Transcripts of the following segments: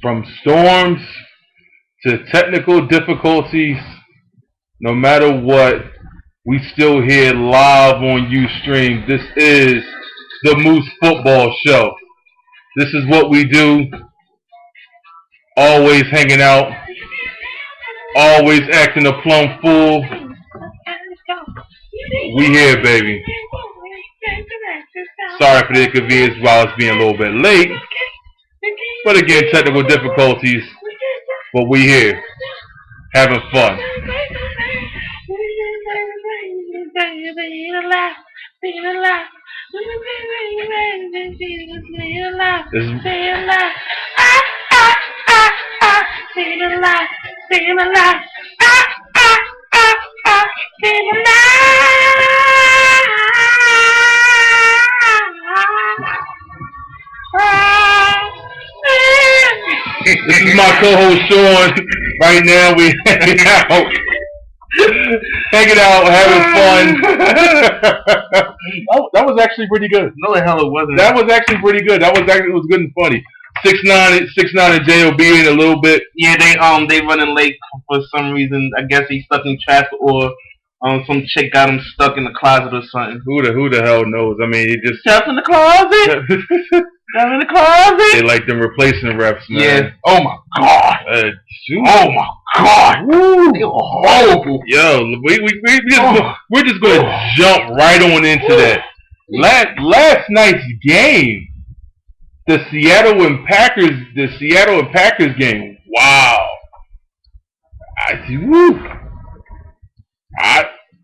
From storms to technical difficulties, no matter what, we still here live on Ustream. This is the Moose Football Show. This is what we do. Always hanging out. Always acting a plum fool. We here, baby. Sorry for the inconvenience while it's being a little bit late. But again, technical difficulties. But we here. Having fun. This is my co-host Sean. Right now we hanging out, having fun. That was actually pretty good. No, the hell it wasn't. That was actually pretty good. It was good and funny. 6ix9ine and J.O.B. in a little bit. Yeah, they running late for some reason. I guess he's stuck in traffic or some chick got him stuck in the closet or something. Who the hell knows? I mean, he just trapped in the closet. Trapped in the closet. They like them replacing refs, man. Yeah. Oh my god. Oh my god. Woo. They were horrible. Yo, we're just gonna jump right on into that. Last night's game. The Seattle and Packers game. Wow.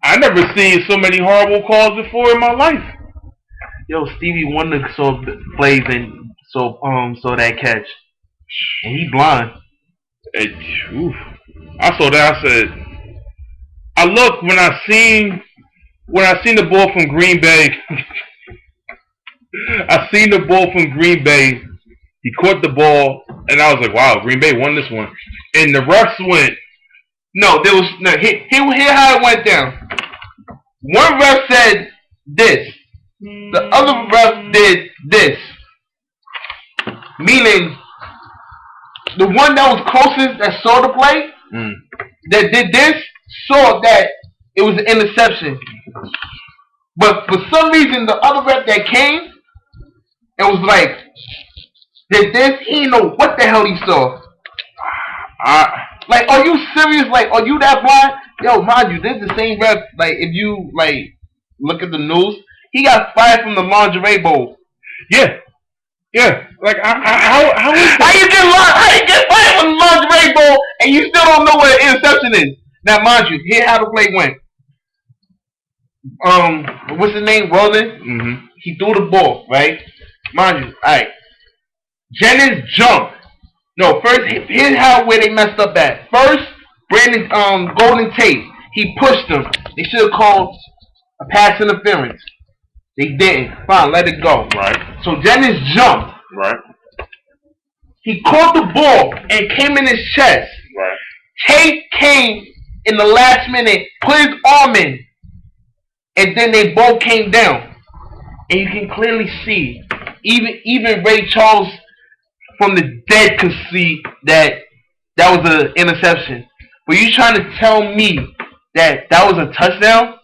I never seen so many horrible calls before in my life. Yo, Stevie Wonder saw plays and saw that catch. And he blind. I saw that, I said I looked when I seen the ball from Green Bay. I seen the ball from Green Bay. He caught the ball, and I was like, "Wow, Green Bay won this one." And the refs went. Here how it went down. One ref said this. The other ref did this. Meaning, the one that was closest that saw the play, that did this, saw that it was an interception. But for some reason, the other ref that came, it was like, did this? He didn't know what the hell he saw. Like, are you serious? Like, are you that blind? Yo, mind you, this is the same ref. Like, if you look at the news, he got fired from the lingerie bowl. Yeah. Like, how you get fired from the lingerie bowl and you still don't know what an interception is? Now, mind you, here how the play went. What's his name? Roland. Mm-hmm. He threw the ball, right? Mind you, all right. Jennings jumped. No, first, here's where they messed up at. First, Brandon Golden Tate, he pushed him. They should have called a pass interference. They didn't. Fine, let it go. Right. So Jennings jumped. Right. He caught the ball and came in his chest. Right. Tate came in the last minute, put his arm in, and then they both came down. And you can clearly see, even Ray Charles from the dead could see that was an interception. But you trying to tell me that was a touchdown?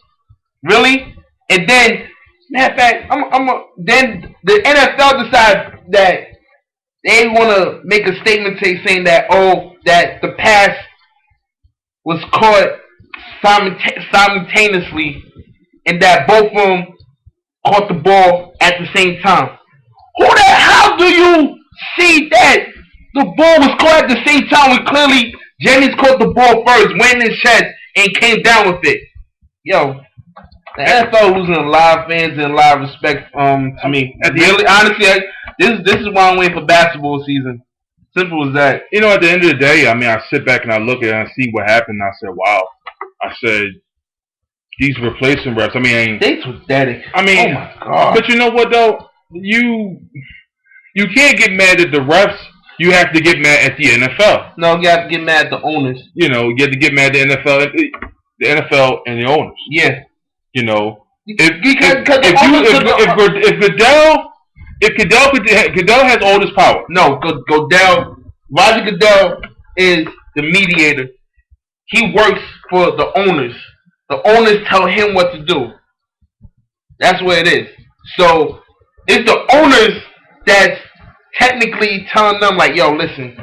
Really? And then, matter of fact, then the NFL decided that they want to make a statement saying that that the pass was caught simultaneously, and that both of them caught the ball at the same time. How do you see that the ball was caught at the same time when clearly Jennings caught the ball first, went in his chest, and came down with it? Yo, the NFL losing a lot of fans and a lot of respect to me. Honestly, this is why I'm waiting for basketball season. Simple as that. You know, at the end of the day, I mean, I sit back and I look at it and I see what happened. And I said, wow. I said, these replacement refs, I mean... They pathetic. I mean... Oh, my God. But you know what, though? You can't get mad at the refs. You have to get mad at the NFL. No, you have to get mad at the owners. You know, you have to get mad at the NFL and the owners. Yeah. You know, if Goodell has all this power. No, Goodell Roger Goodell is the mediator. He works for the owners. The owners tell him what to do. That's what it is. So it's the owners that's technically telling them like, yo, listen,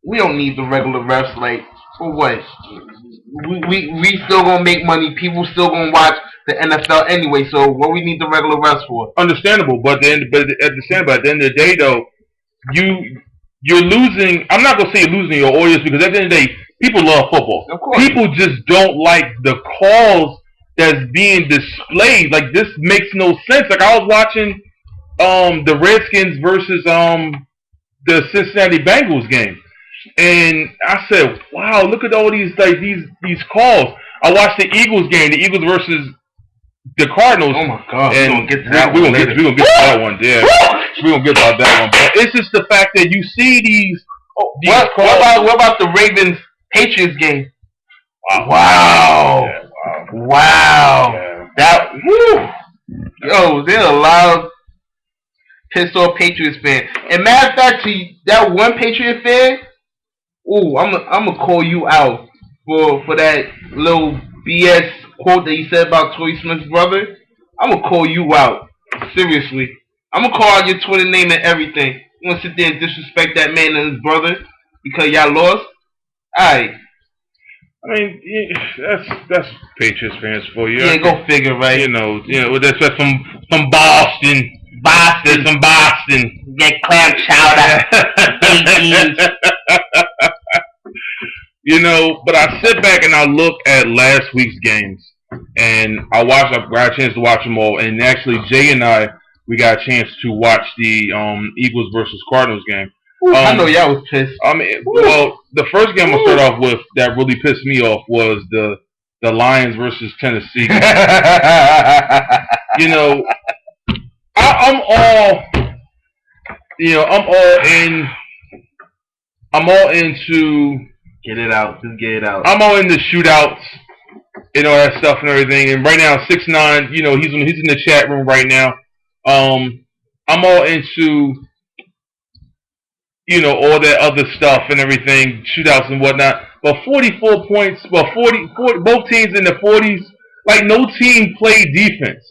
we don't need the regular refs. Like, for what? We still gonna make money. People still gonna watch the NFL anyway. So what we need the regular refs for? Understandable, but at the end of the day, though, you're losing. I'm not gonna say you're losing your audience because at the end of the day, people love football. Of course. People just don't like the calls that's being displayed. Like, this makes no sense. Like, I was watching the Redskins versus the Cincinnati Bengals game, and I said, wow, look at all these calls. I watched the Eagles game, the Eagles versus the Cardinals. Oh my God, and we're gonna get to that we're one. We're gonna get to that one, yeah. We're gonna get about that one. But it's just the fact that you see these calls. What about the Ravens Patriots game? Wow. Yeah, wow. Yeah. That yo, there's a lot of pissed off Patriots fan. And matter of fact, to that one Patriot fan, I'm gonna call you out for that little BS quote that you said about Torrey Smith's brother. I'm gonna call you out. Seriously. I'm gonna call out your Twitter name and everything. You gonna sit there and disrespect that man and his brother because y'all lost? Alright. I mean, that's Patriots fans for you. Yeah, go figure, right? You know, that's some Boston. Some Boston. Get clam chowder. You know, but I sit back and I look at last week's games, and I got a chance to watch them all. And actually, Jay and I, we got a chance to watch the Eagles versus Cardinals game. I know y'all was pissed. I mean, well, the first game I'll start off with that really pissed me off was the Lions versus Tennessee. You know, I'm all into. Get it out. Just get it out. I'm all into shootouts, that stuff and everything. And right now, 6ix9ine, he's in the chat room right now. I'm all into, all that other stuff and everything, shootouts and whatnot. But 44 points, 40, both teams in the 40s. Like, no team played defense.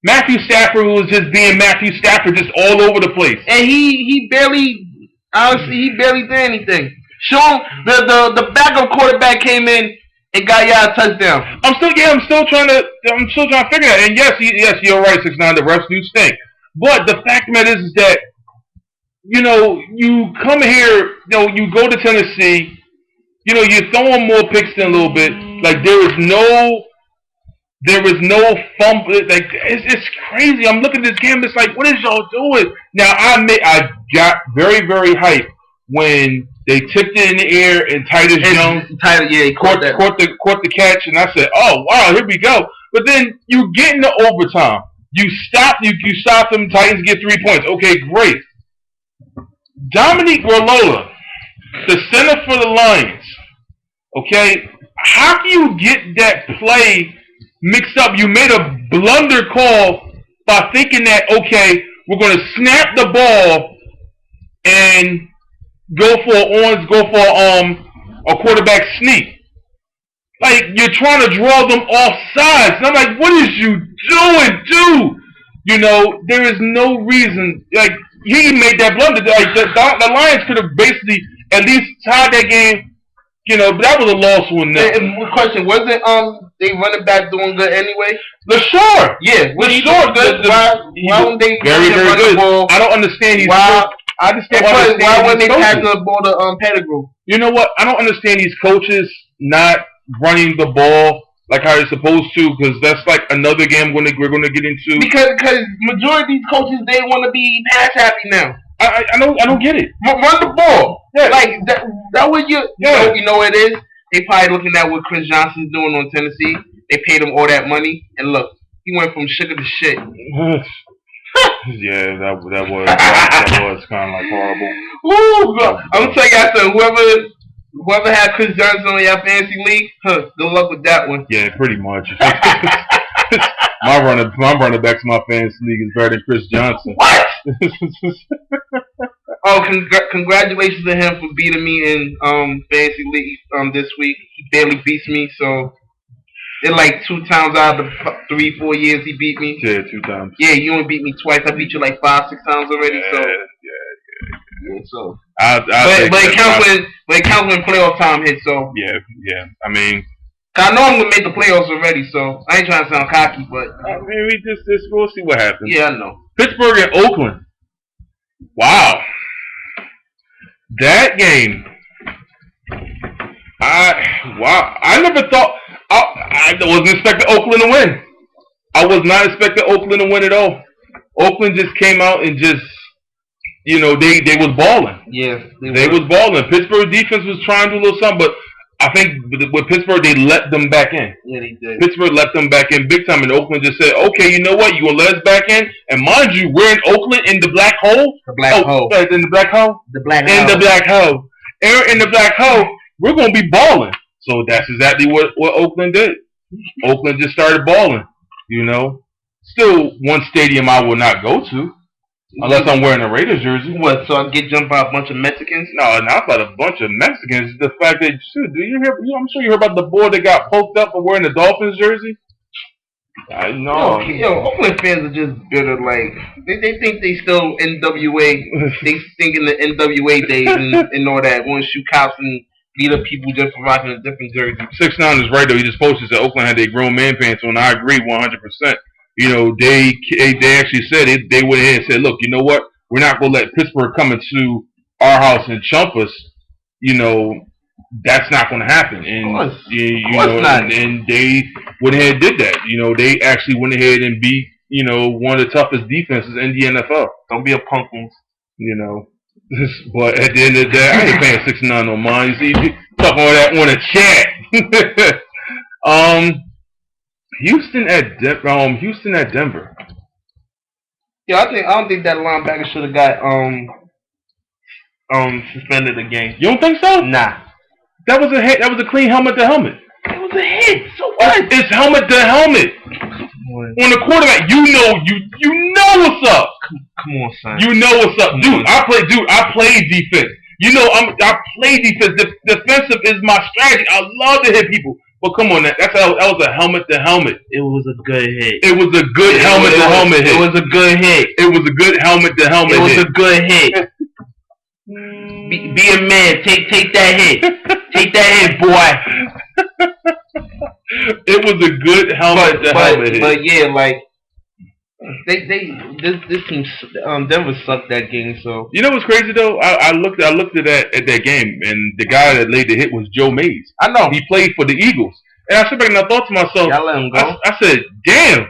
Matthew Stafford was just being Matthew Stafford, just all over the place. And he barely did anything. Show him the backup quarterback came in and got y'all a touchdown. I'm still trying to figure that. And yes, you're right, 6ix9ine. The refs do stink. But the fact of the matter is that you come here, you go to Tennessee, you're throwing more picks than a little bit. Like, there is no fumble. Like, it's crazy. I'm looking at this game. It's like, what is y'all doing? Now, I got very, very hyped when they tipped it in the air and Titus Jones caught the catch, and I said, oh wow, here we go. But then you get into overtime. You stop them. Titans get 3 points. Okay, great. Dominique Raiola, the center for the Lions. Okay, how can you get that play mixed up? You made a blunder call by thinking that, okay, we're going to snap the ball and go for a quarterback sneak. Like, you're trying to draw them off sides. And I'm like, what is you doing, dude? There is no reason. Like, he made that blunder. Like, the Lions could have basically at least tied that game. But that was a loss one. Question: wasn't they running back doing good anyway? LaShaw. Yeah, LaShaw good. Why wouldn't they very good? The ball? I don't understand. Why wouldn't they pass the ball to Pettigrew? You know what? I don't understand these coaches not running the ball like how they're supposed to, because that's like another game we're going to get into. Because majority of these coaches, they want to be pass happy now. I don't get it. Run the ball. Yeah. Like that was you know what it is? They probably looking at what Chris Johnson's doing on Tennessee. They paid him all that money, and look, he went from sugar to shit. Yeah, that was kind of like horrible. Ooh, I'm gonna tell y'all something. Whoever had Chris Johnson on your fantasy league, good luck with that one. Yeah, pretty much. my running back to my fantasy league is better than Chris Johnson. What? Oh, congratulations to him for beating me in fantasy league this week. He barely beats me, so it's like 2 times out of the 3-4 years he beat me. Yeah, 2 times. Yeah, you only beat me twice. I beat you like 5-6 times already. Yeah, So yeah. So. But it counts when playoff time hits. So yeah. I mean, I know I'm gonna make the playoffs already. So I ain't trying to sound cocky, but I mean, we'll see what happens. Yeah, I know. Pittsburgh and Oakland. Wow. That game, I never thought I wasn't expecting Oakland to win. I was not expecting Oakland to win at all. Oakland just came out and just, they was balling. Yeah, they was balling. Pittsburgh defense was trying to do a little something, but I think with Pittsburgh they let them back in. Yeah, they did. Pittsburgh let them back in big time, and Oakland just said, "Okay, you know what? You gonna let us back in?" And mind you, we're in Oakland in the black hole. The black hole. In the black hole. The black in hole. the black hole. In the black hole, we're gonna be balling. So that's exactly what Oakland did. Oakland just started balling. Still one stadium I will not go to unless I'm wearing a Raiders jersey. What? So I get jumped by a bunch of Mexicans? No, not by a bunch of Mexicans. The fact that I'm sure you heard about the boy that got poked up for wearing the Dolphins jersey. I know. Oakland fans are just bitter. Like they think they still NWA. They think in the NWA days and all that. Want to shoot cops and beat up people just for rocking a different jersey. 6ix9ine is right though. He just posted that Oakland had their grown man pants on. I agree 100%. They actually said it. They went ahead and said, look, you know what? We're not gonna let Pittsburgh come into our house and chump us. That's not gonna happen. And and they went ahead and did that. They actually went ahead and beat one of the toughest defenses in the NFL. Don't be a punk. But at the end of the day, I ain't paying 6ix9ine no mind. You see, talking all that on the chat. Houston at Denver. Yeah, I don't think that linebacker should have got suspended again. You don't think so? Nah. That was a hit. That was a clean helmet to helmet. It was a hit. So what? It's helmet to helmet. On the quarterback, you know what's up. Come on, son. You know what's up, dude. I play defense. I play defense. Defensive is my strategy. I love to hit people. But come on, that was a helmet to helmet. It was a good hit. It was a good helmet to helmet hit. It was a good hit. It was a good helmet to helmet hit. It was a good hit. Be a man. Take that hit. Take that hit, boy. It was a good helmet to helmet hit. But yeah, like this team, Denver sucked that game. So you know what's crazy though? I looked at that game, and the guy that laid the hit was Joe Mays. I know he played for the Eagles, and I sit back and I thought to myself, I let him go. I said, damn.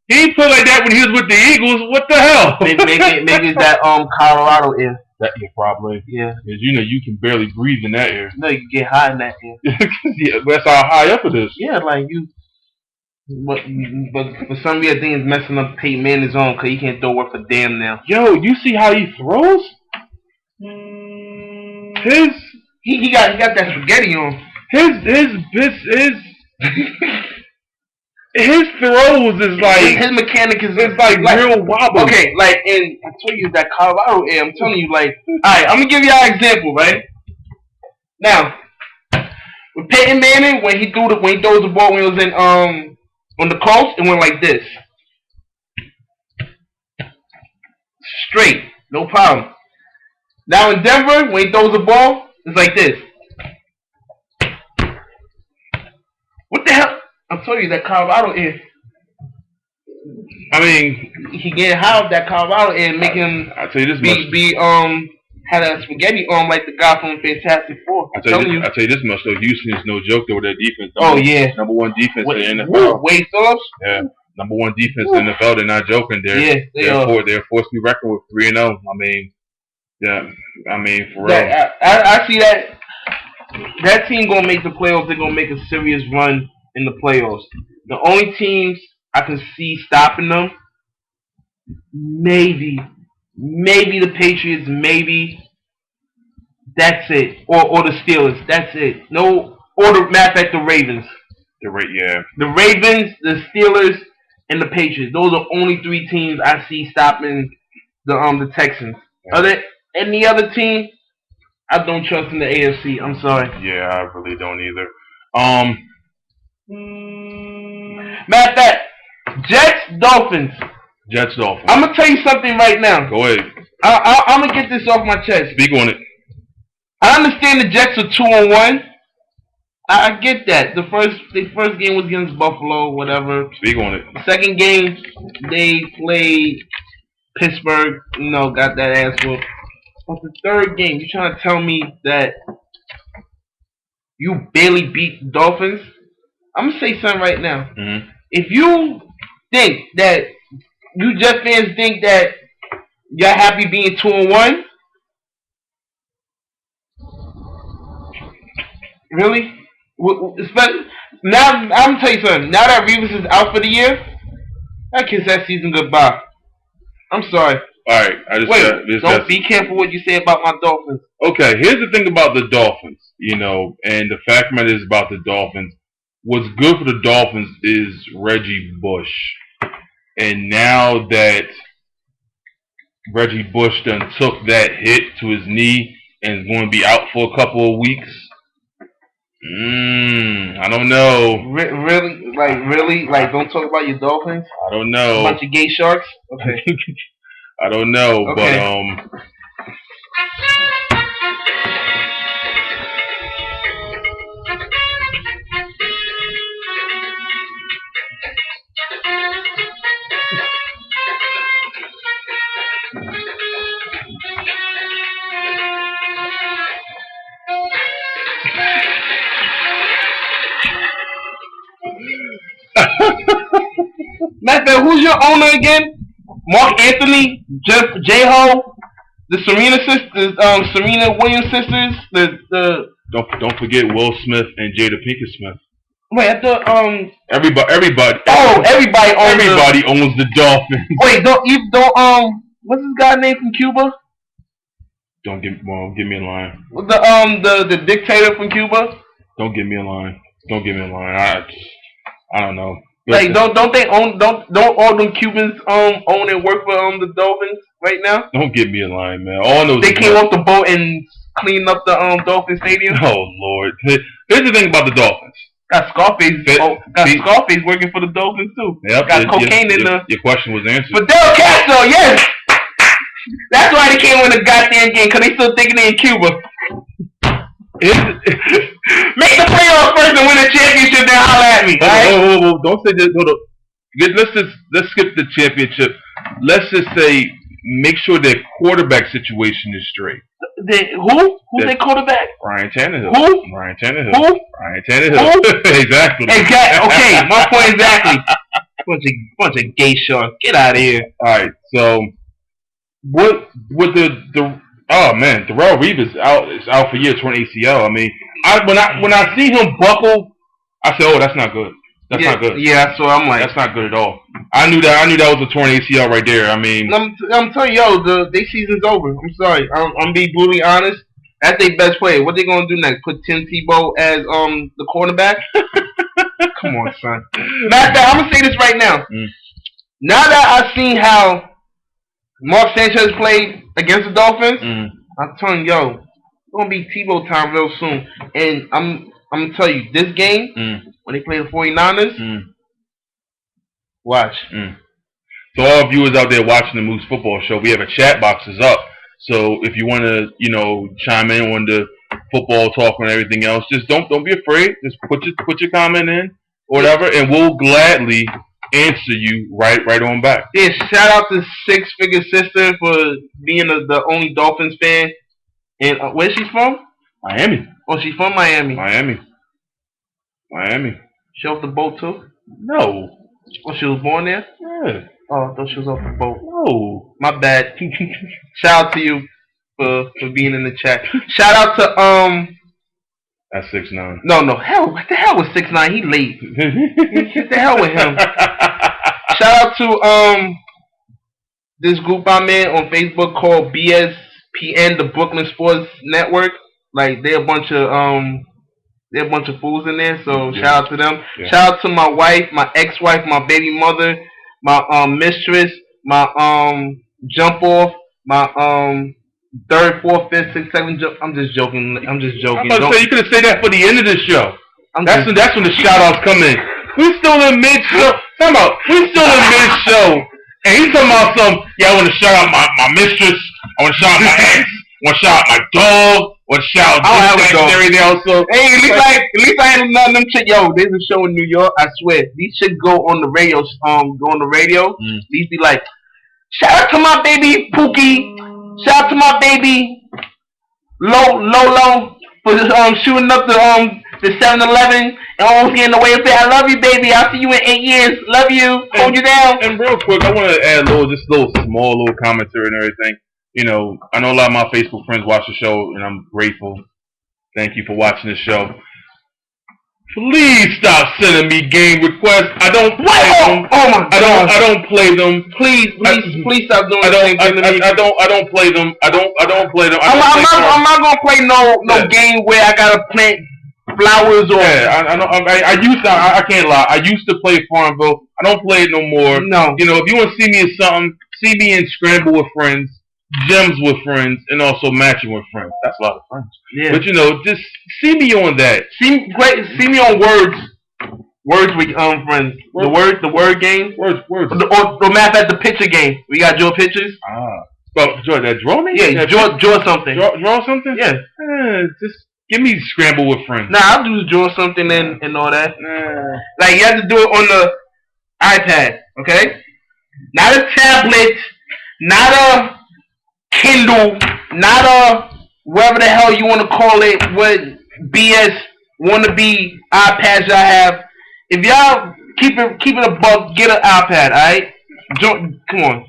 He didn't play like that when he was with the Eagles. What the hell? Maybe it's that Colorado air. That probably. Yeah. Because you can barely breathe in that air. No, you get high in that air. Yeah, that's how high up it is. Yeah, like you. But for some reason, I think it's messing up Peyton Manning's own because he can't throw worth a damn now. Yo, you see how he throws? He got that spaghetti on. His throws is like his mechanic is like real wobbly. Okay, like and I told you that Colorado air. I'm telling you, like, alright, I'm gonna give you an example, right? Now, with Peyton Manning, when he throws the ball when he was in on the coast, it went like this, straight, no problem. Now in Denver, when he throws the ball, it's like this. What the hell? I'm telling you that Colorado air. I mean, he getting high off that Colorado air, make him had a spaghetti arm like the guy from Fantastic Four. I tell you this much though, Houston is no joke though with their defense. Number one defense in the NFL. Wade Phillips. Yeah, number one defense in the NFL. They're not joking. They're forced to be reckoned with 3-0. I mean, for real. I see that team gonna make the playoffs. They're gonna make a serious run in the playoffs. The only teams I can see stopping them, maybe the Patriots, maybe that's it, or the Steelers, that's it. No, or matter of fact, the Ravens. The Ravens, the Steelers, and the Patriots. Those are only 3 teams I see stopping the Texans. Yeah. any other team, I don't trust in the AFC. I'm sorry. Yeah, I really don't either. Matter of fact, Jets, Dolphins. Jets, Dolphins. I'm gonna tell you something right now. Go ahead. I'm gonna get this off my chest. Speak on it. I understand the Jets are 2-1. I get that. The first game was against Buffalo, whatever. Speak on it. Second game, they played Pittsburgh. Got that ass whooped. But the third game, you trying to tell me that you barely beat the Dolphins? I'm gonna say something right now. Mm-hmm. If you think that you Jet fans think that you're happy being 2-1, really? Now I'm gonna tell you something. Now that Reeves is out for the year, I kiss that season goodbye. I'm sorry. All right, Don't be careful what you say about my Dolphins. Okay, here's the thing about the Dolphins, and the fact of the matter is about the Dolphins. What's good for the Dolphins is Reggie Bush, and now that Reggie Bush done took that hit to his knee and is going to be out for a couple of weeks. I don't know. Really? Don't talk about your Dolphins? I don't know. A bunch of gay sharks? Okay. I don't know, okay. But Matt, who's your owner again? Mark Anthony, J-Ho, the Serena sisters, Serena Williams sisters, the Don't forget Will Smith and Jada Pinkett Smith. Wait, I thought everybody. Oh, everybody owns the Dolphins. Wait, what's this guy's name from Cuba? Don't get me in line. The dictator from Cuba. Don't get me in line. I don't know. Like, don't all them Cubans own and work for the Dolphins right now? Don't get me in line, man. All those they came off the boat and cleaned up the Dolphin Stadium. Oh Lord! Here's the thing about the Dolphins. Got Scarface working for the Dolphins too. Yep, got cocaine in the. Your question was answered. Fidel Castro, yes. That's why they can't win the goddamn game, because they still thinking they in Cuba. Make the playoffs first and win a championship, then holler at me. Right? Whoa. Don't say this. Let's skip the championship. Let's just say make sure their quarterback situation is straight. Who's their quarterback? Ryan Tannehill. Who? Ryan Tannehill. Who? Ryan Tannehill. Who? Exactly. Okay, my point exactly. Bunch of gay sharks. Get out of here. All right. So, what the oh man, Darrelle Revis is out for years torn ACL. I mean, when I see him buckle, I say, oh, that's not good. That's not good. Yeah, so I'm like, that's not good at all. I knew that was a torn ACL right there. I mean, I'm telling you, their season's over. I'm sorry. I'm being brutally honest. That's their best player. What they gonna do next? Put Tim Tebow as the quarterback? Come on, son. I'm gonna say this right now. Now that I've seen how Mark Sanchez played against the Dolphins, I'm telling you, it's gonna be Tebow time real soon. And I'm gonna tell you, this game, when they play the 49ers, watch. So all viewers out there watching the Moose Football Show, we have a chat box is up. So if you want to, chime in on the football talk and everything else, just don't be afraid. Just put your comment in or whatever, and we'll gladly answer you right on back. Yeah, shout out to Six Figure Sister for being the only Dolphins fan. And where's she from? Miami. Oh, she's from Miami. Miami. She off the boat too? No. Oh, she was born there? Yeah. Oh, I thought she was off the boat. No. My bad. Shout out to you for being in the chat. Shout out to That's 6'9". No. Hell, what the hell was 6'9"? He late. What the hell with him? Shout out to this group I'm in on Facebook called BSPN, the Brooklyn Sports Network. Like they're a bunch of fools in there. So shout out to them. Yeah. Shout out to my wife, my ex-wife, my baby mother, my mistress, my jump off, my third, fourth, fifth, sixth, seventh. I'm just joking. I'm just joking. I'm about to say, you could have said that for the end of the show. That's when the shout outs come in. We still in mid show. Talking about we still in mid show. And he's talking about I want to shout out my mistress. I want to shout out my ex. I want to shout out my dog. I want to shout out this, that, and everything else. So, hey, at least I ain't none of them shit. Yo, there's a show in New York. I swear, these should go on the radio. These be like, shout out to my baby Pookie. Shout out to my baby Lolo for shooting up the 7-Eleven and almost getting away with it. I love you, baby. I'll see you in 8 years. Love you. Hold you down. And real quick, I want to add a little small commentary and everything. You know, I know a lot of my Facebook friends watch the show, and I'm grateful. Thank you for watching the show. Please stop sending me game requests. I don't play them. Oh my God. I don't play them. Please stop doing that. I don't play them. I don't play them. I'm not gonna play no game where I gotta plant flowers or. Yeah, I know. I can't lie. I used to play Farmville. I don't play it no more. No. You know, if you want to see me in something, see me in Scramble with Friends, Gems with Friends, and also Matching with Friends. That's a lot of friends. Yeah. But you know, just see me on that. See me on Words with Friends. The word game. Words. Or math at the picture game. We got draw pictures. But that draw me? Yeah, draw something. Draw something? Yeah. Just give me Scramble with Friends. Nah, I'll do draw something and all that. Like you have to do it on the iPad, okay? Not a tablet, not a Kindle, not a whatever the hell you want to call it. What BS wannabe iPads y'all have? If y'all keep it a buck, get an iPad, alright? Come on.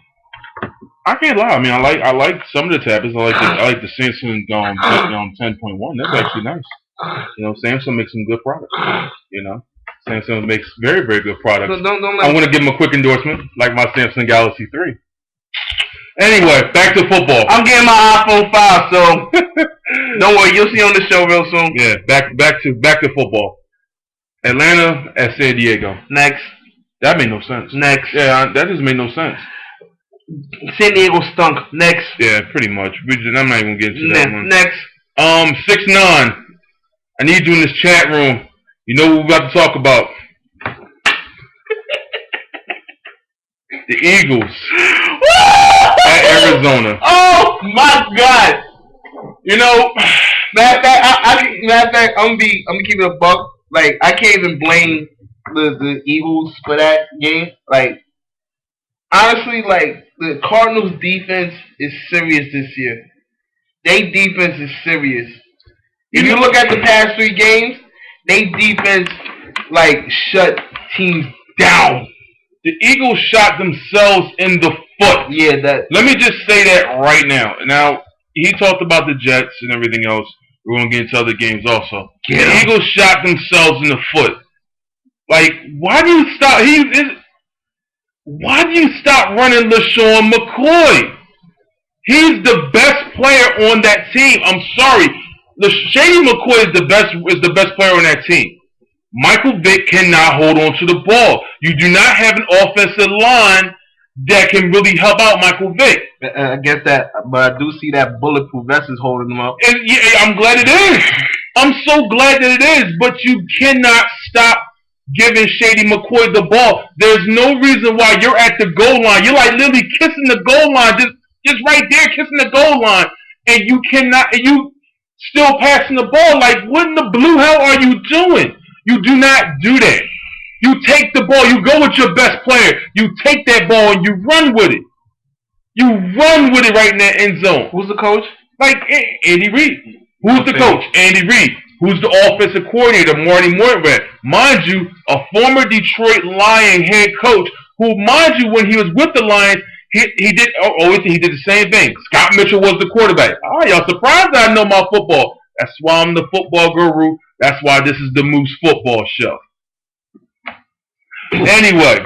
I can't lie. I mean, I like some of the tablets. I like the Samsung 10.1. That's actually nice. You know, Samsung makes some good products. You know, Samsung makes very, very good products. So don't I want to give them a quick endorsement, like my Samsung Galaxy 3. Anyway, back to football. I'm getting my iPhone 5, so don't worry, you'll see on the show real soon. Yeah, back to football. Atlanta at San Diego. Next. That made no sense. Next. Yeah, that just made no sense. San Diego stunk. Next. Yeah, pretty much. I'm not even getting to that one. Next. 6ix9ine. I need you in this chat room. You know what we're about to talk about. The Eagles at Arizona. Oh my God! You know, matter of fact, I'm gonna keep it a buck. Like I can't even blame the Eagles for that game. Like honestly, like the Cardinals' defense is serious this year. Their defense is serious. If you look at the past 3 games, their defense like shut teams down. The Eagles shot themselves in the foot. Yeah, that. Let me just say that right now. Now, he talked about the Jets and everything else. We're going to get into other games also. Yeah. The Eagles shot themselves in the foot. Like, why do you stop? Why do you stop running LaShawn McCoy? He's the best player on that team. I'm sorry. Shady McCoy is the best player on that team. Michael Vick cannot hold on to the ball. You do not have an offensive line that can really help out Michael Vick. I get that, but I do see that bulletproof vest is holding him up. And yeah, I'm glad it is. I'm so glad that it is. But you cannot stop giving Shady McCoy the ball. There's no reason why you're at the goal line. You're like literally kissing the goal line, just right there, kissing the goal line, and you cannot. And you still passing the ball. Like, what in the blue hell are you doing? You do not do that. You take the ball. You go with your best player. You take that ball and you run with it. You run with it right in that end zone. Who's the coach? Like Andy Reid. Who's the coach? Andy Reid. Who's the offensive coordinator? Marty Morton. Mind you, a former Detroit Lion head coach who, mind you, when he was with the Lions, he did the same thing. Scott Mitchell was the quarterback. Oh, y'all surprised that I know my football. That's why I'm the football guru. That's why this is the Moose Football Show. Anyway,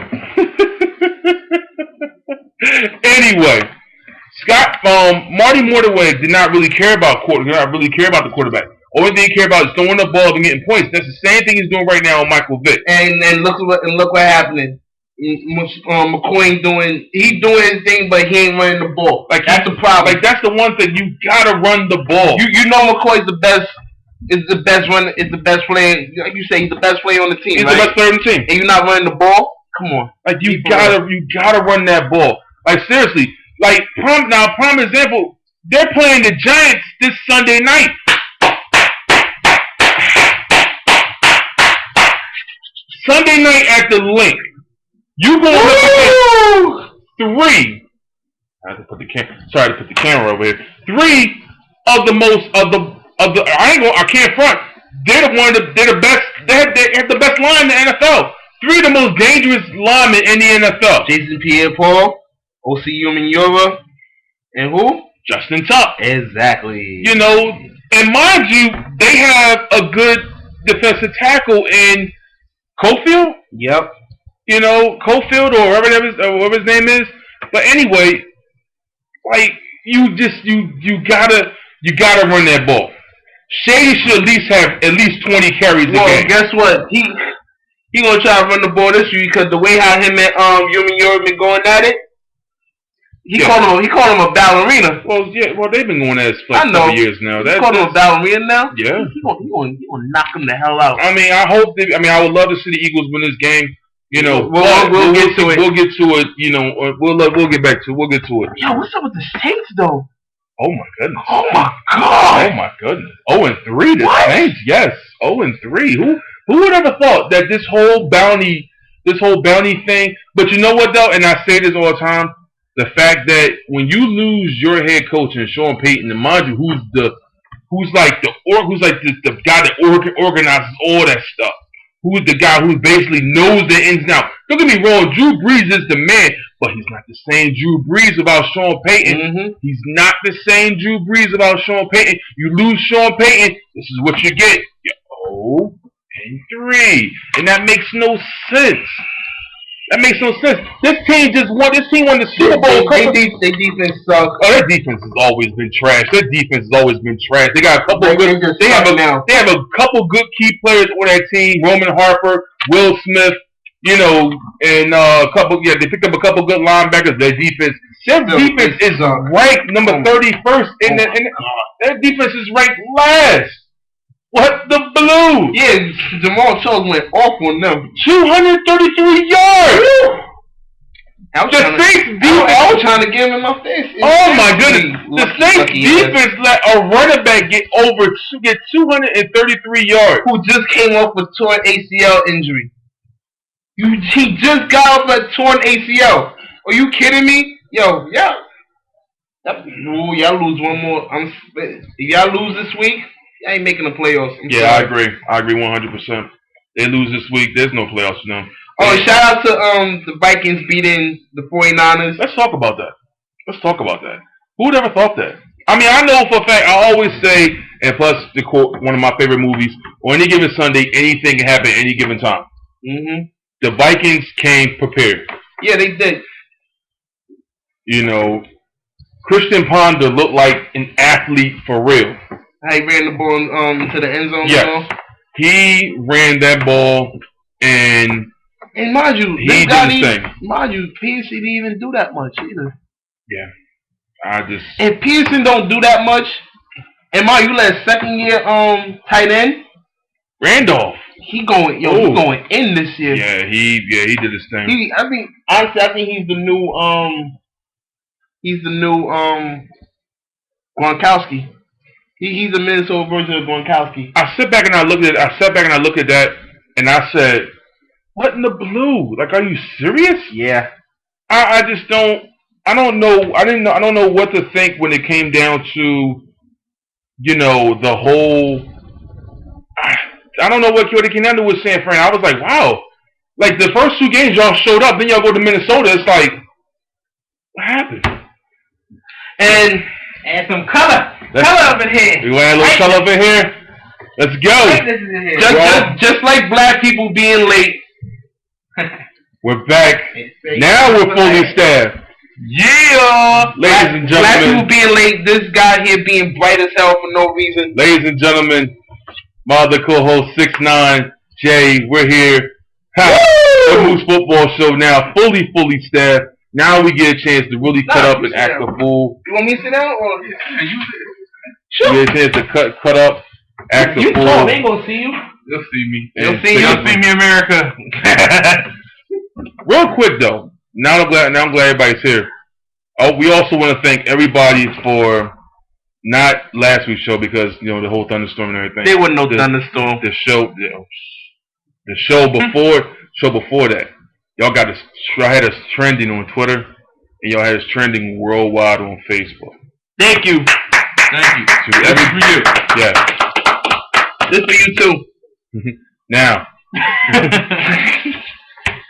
Marty Mortaway did not really care about the quarterback. Only thing he cared about is throwing the ball and getting points. That's the same thing he's doing right now with Michael Vick. And look what happening. McCoy doing his thing, but he ain't running the ball. Like that's the problem. Like that's the one thing, you gotta run the ball. You know McCoy's the best. Is the best player. Like you say, he's the best player on the team. He's right? the best player on the team. And you're not running the ball. Come on. Like you gotta run that ball. Like seriously. Like prime example. They're playing the Giants this Sunday night. Sunday night at the Link. You going up against 3. I have to put the camera over here. 3 of the most of the I can't front. They're the best. They have the best line in the NFL. 3 of the most dangerous linemen in the NFL. Jason Pierre-Paul, O.C. Umenyiora, and who? Justin Tuck. Exactly. You know, and mind you, they have a good defensive tackle in Cofield. Yep. You know, Cofield or whatever his name is. But anyway, like you gotta run that ball. Shady should at least 20 carries a game. Well, guess what? He gonna try to run the ball this week because the way how him and Umenyiora been going at it. He called him a ballerina. Well, yeah. Well, they've been going at it for a couple years now. He called him a ballerina now. Yeah. He gonna knock him the hell out. I mean, I would love to see the Eagles win this game. You know, we'll get to it. We'll get to it. You know, we'll get back to it. We'll get to it. Yo, what's up with the Saints though? Oh my goodness. Oh my god. Oh my goodness. 0-3. The Saints. Yes. 0-3. Who would ever thought that this whole bounty thing? But you know what though, and I say this all the time. The fact that when you lose your head coach and Sean Payton, and mind you, who's like the guy that organizes all that stuff, who's the guy who basically knows the ins and outs. Don't get me wrong, Drew Brees is the man, but he's not the same Drew Brees about Sean Payton. Mm-hmm. He's not the same Drew Brees about Sean Payton. You lose Sean Payton, this is what you get. You're 0-3, and that makes no sense. That makes no sense. This team won the Super Bowl. Their defense sucks. Oh, their defense has always been trash. They got a couple of good. They have a couple good key players on that team. Roman Harper, Will Smith, you know, and a couple. Yeah, they picked up a couple good linebackers. Their defense is ranked number 31st in their defense is ranked last. What the blue? Yeah, Jamal Charles went off on them. 233 yards. I was trying to give him my face. Oh my goodness! The Saints defense let a running back get 233 yards. Who just came off a torn ACL injury? He just got off a torn ACL. Are you kidding me? Yo, yeah. Y'all lose one more. If y'all lose this week, y'all ain't making the playoffs. I agree 100%. They lose this week, there's no playoffs for them. Oh, shout out to the Vikings beating the 49ers. Let's talk about that. Who would ever thought that? I mean, I know for a fact, I always say, and plus the quote, one of my favorite movies, on any given Sunday, anything can happen at any given time. Mm-hmm. The Vikings came prepared. Yeah, they did. You know, Christian Ponder looked like an athlete for real. He ran the ball into the end zone. Yes. He ran that ball, and mind you, he did his thing. Mind you, Pearson didn't even do that much either. Yeah. If Pearson don't do that much, and mind you, let second-year tight end Randolph. He going in this year. Yeah, he did his thing. I think he's the new Gronkowski. He's a Minnesota version of Gronkowski. I sat back and I looked at that, and I said, "What in the blue? Like, are you serious?" Yeah. I just don't. I don't know. I don't know what to think when it came down to, you know, the whole. I don't know what it came down to with San Fran. I was like, wow. Like, the first 2 games y'all showed up, then y'all go to Minnesota. It's like, what happened? And add some color up in here. You want to add a little color up in here? Let's go. Just like black people being late. We're back. Now we're fully staffed. Yeah. Ladies and gentlemen. Black people being late. This guy here being bright as hell for no reason. Ladies and gentlemen, my other co-host 6ix9ine, Jay, we're here. The Moose Football Show now fully staffed. Now we get a chance to really cut up and act a fool. You want me to sit down or you get a chance to cut up, act a fool. You tall, they ain't gonna see you. You'll see me. You'll see me, America. Real quick though, now I'm glad everybody's here. Oh, we also want to thank everybody for not last week's show because the whole thunderstorm and everything. There wasn't no thunderstorm. The show before that, y'all had us trending on Twitter and y'all had us trending worldwide on Facebook. Thank you. This is for you. Yeah. This for you too. Now,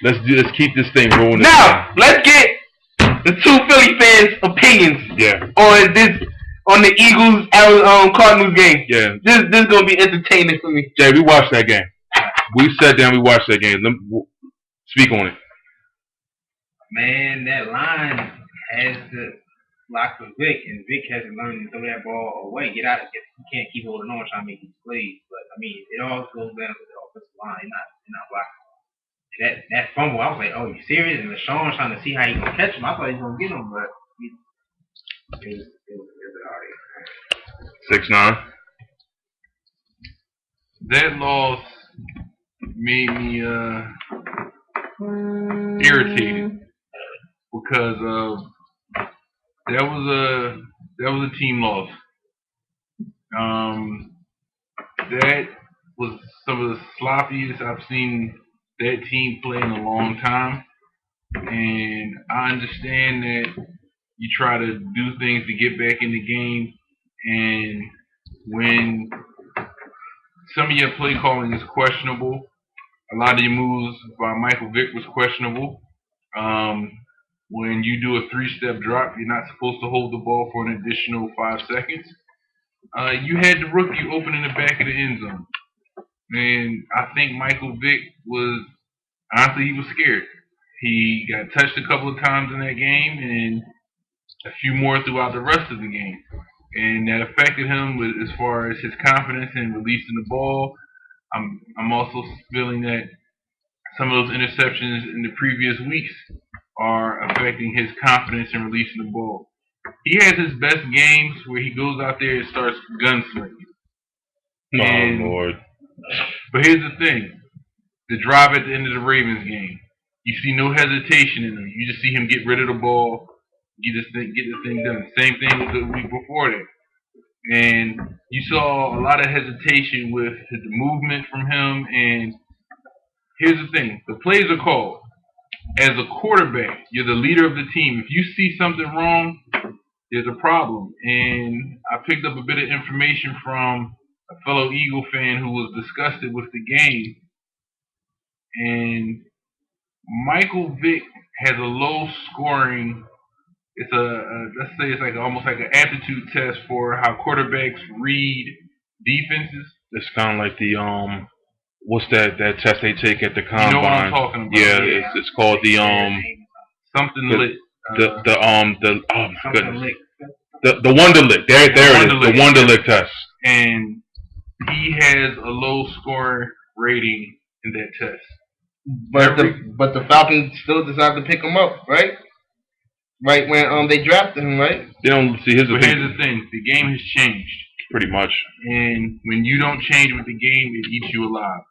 let's keep this thing rolling. Now, let's get the two Philly fans' opinions. Yeah. On the Eagles Cardinals game. Yeah. This is gonna be entertaining for me. Jay, we watched that game. We sat down. We watched that game. Speak on it. Man, that line has to block for Vic, and Vic has to learn to throw that ball away. Get out of it. You can't keep holding on trying to make these plays. But I mean, it all goes down to the offensive line. They're not blocking. That fumble, I was like, oh, you serious? And LaShawn trying to see how he gonna catch him. I thought he was gonna get him, but it was alright. 6'9". That loss made me irritated because that was a team loss. That was some of the sloppiest I've seen that team play in a long time, and I understand that you try to do things to get back in the game, and when some of your play calling is questionable, a lot of your moves by Michael Vick was questionable. When you do a 3-step drop, you're not supposed to hold the ball for an additional 5 seconds. You had the rookie open in the back of the end zone. And I think Michael Vick was scared. He got touched a couple of times in that game and a few more throughout the rest of the game. And that affected him as far as his confidence in releasing the ball. I'm also feeling that some of those interceptions in the previous weeks are affecting his confidence in releasing the ball. He has his best games where he goes out there and starts gunslinging. Oh, Lord. But here's the thing. The drive at the end of the Ravens game, you see no hesitation in him. You just see him get rid of the ball, get this thing done. Same thing with the week before that. And you saw a lot of hesitation with the movement from him. And here's the thing. The plays are called. As a quarterback, you're the leader of the team. If you see something wrong, there's a problem. And I picked up a bit of information from a fellow Eagle fan who was disgusted with the game. And Michael Vick has a low scoring. It's let's say it's like almost like an aptitude test for how quarterbacks read defenses. It's kind of like the what's that test they take at the combine? You know what I'm talking about? Yeah, it's called the something lit. Oh my goodness. The Wonderlic. There it is. The Wonderlic test. And he has a low score rating in that test. But the Falcons still decided to pick him up, right? Right when they drafted him, right? They don't see his. But here's the thing: the game has changed. Pretty much. And when you don't change with the game, it eats you alive.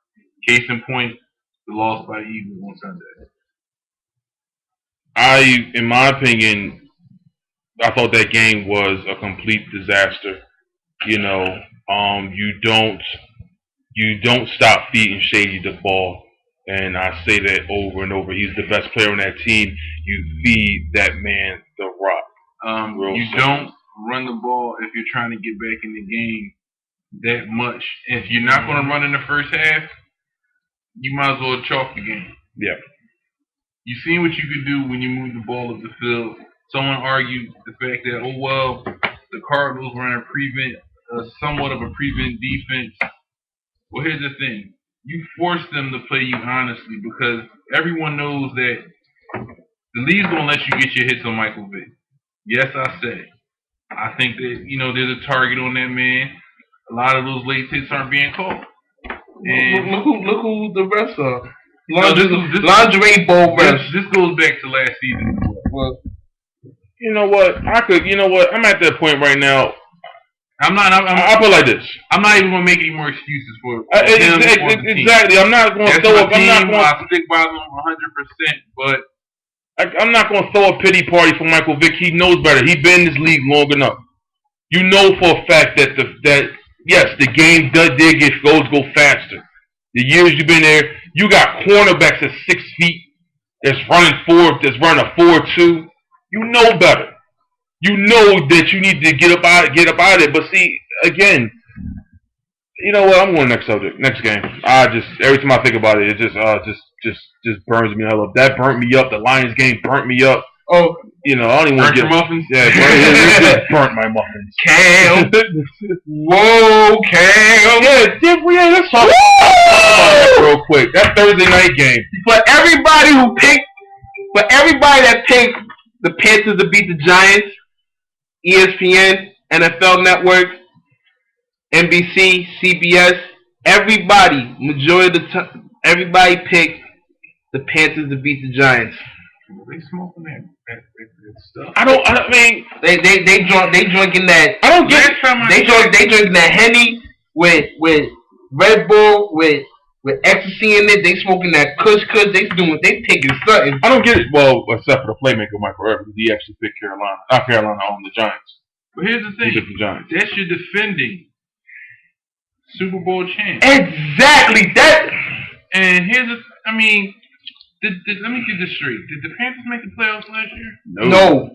Case in point, the loss by the Eagles on Sunday. In my opinion, I thought that game was a complete disaster. You don't stop feeding Shady the ball. And I say that over and over. He's the best player on that team. You feed that man the rock. Don't run the ball if you're trying to get back in the game that much. If you're not going to run in the first half, you might as well chalk the game. Yeah. You've seen what you can do when you move the ball up the field. Someone argued the fact that, the Cardinals were in somewhat of a prevent defense. Well, here's the thing. You force them to play you honestly because everyone knows that the league's going to let you get your hits on Michael Vick. Yes, I said it. I think that, there's a target on that man. A lot of those late hits aren't being called. And look who the rest are. Lingerie bowl refs. This goes back to last season. Well, You know what? I'm at that point right now. I put it like this. I'm not even gonna make any more excuses for him or the team. Exactly. I'm not going to That's throw my up. team. I stick by them 100%. But I'm not going to throw a pity party for Michael Vick. He knows better. He's been in this league long enough. You know for a fact that yes, the game did get go faster. The years you've been there, you got cornerbacks at 6 feet that's running a 4.2. You know better. You know that you need to get up out of it. But see, again, you know what? I'm going next subject, next game. Every time I think about it, it just burns me hell up. That burnt me up. The Lions game burnt me up. Oh, you know, I don't even want to get muffins. Yeah, it just burnt my muffins. Cam. Whoa, Cam. Yeah, let's talk about that real quick. That Thursday night game. For everybody that picked the Panthers to beat the Giants, ESPN, NFL Network, NBC, CBS, everybody picked the Panthers to beat the Giants. They smoking that stuff. I mean, they drinking that. I don't get it. They drinking that Henny with Red Bull with ecstasy in it. They smoking that Kush. They taking something. I don't get it. Well, except for the playmaker Michael Irvin, he actually picked Carolina. Not Carolina, the Giants. But here's the thing. He picked the Giants. That's your defending Super Bowl champ. Exactly that. And let me get this straight. Did the Panthers make the playoffs last year? No.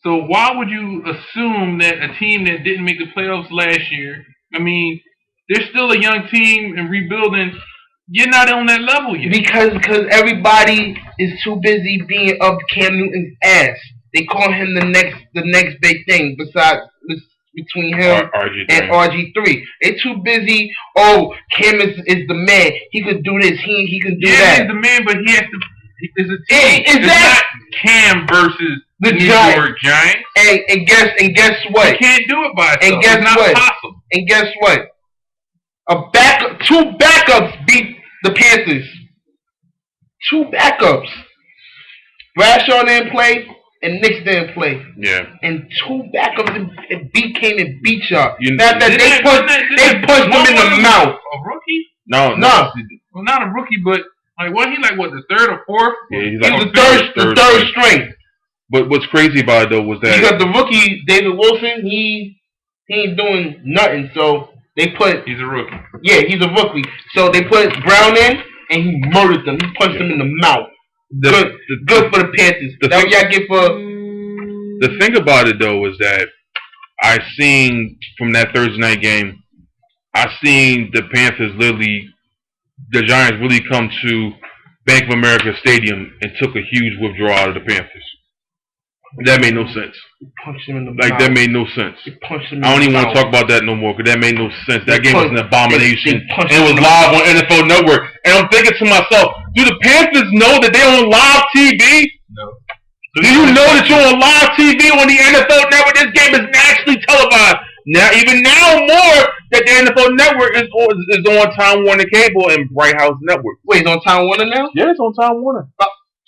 So why would you assume that a team that didn't make the playoffs last year, I mean, they're still a young team and rebuilding, you're not on that level yet. Because everybody is too busy being up Cam Newton's ass. They call him the next big thing between him and RG3. They're too busy. Oh, Cam is the man. He could do this. He can do that. Yeah, he's the man, but he has to. It's a team. It's not Cam versus the New York Giants. And guess what? You can't do it by itself. And guess it's not what? possible. And guess what? Two backups beat the Panthers. Two backups. Bradshaw didn't play. And Knicks didn't play. Yeah. And two backups came and beat y'all. They punched him in the mouth. A rookie? No. Well, not a rookie, but wasn't he the third or fourth? Yeah, he's the third string. But what's crazy about it though was that because the rookie David Wilson, he ain't doing nothing. So they put. He's a rookie. Yeah, he's a rookie. So they put Brown in, and he murdered them. He punched him in the mouth. Good for the Panthers. That's what y'all get for. The thing about it though is that I seen from that Thursday night game, I seen the Panthers the Giants really come to Bank of America Stadium and took a huge withdrawal out of the Panthers. That made no sense. Punched him in the mouth. That made no sense. I don't even want to talk about that no more because that made no sense. That game was an abomination. And it was live on NFL Network. And I'm thinking to myself, do the Panthers know that they're on live TV? No. Do you know that you're on live TV on the NFL Network? This game is nationally televised. Now more that the NFL Network is on Time Warner Cable and Bright House Network. Wait, it's on Time Warner now? Yeah, it's on Time Warner.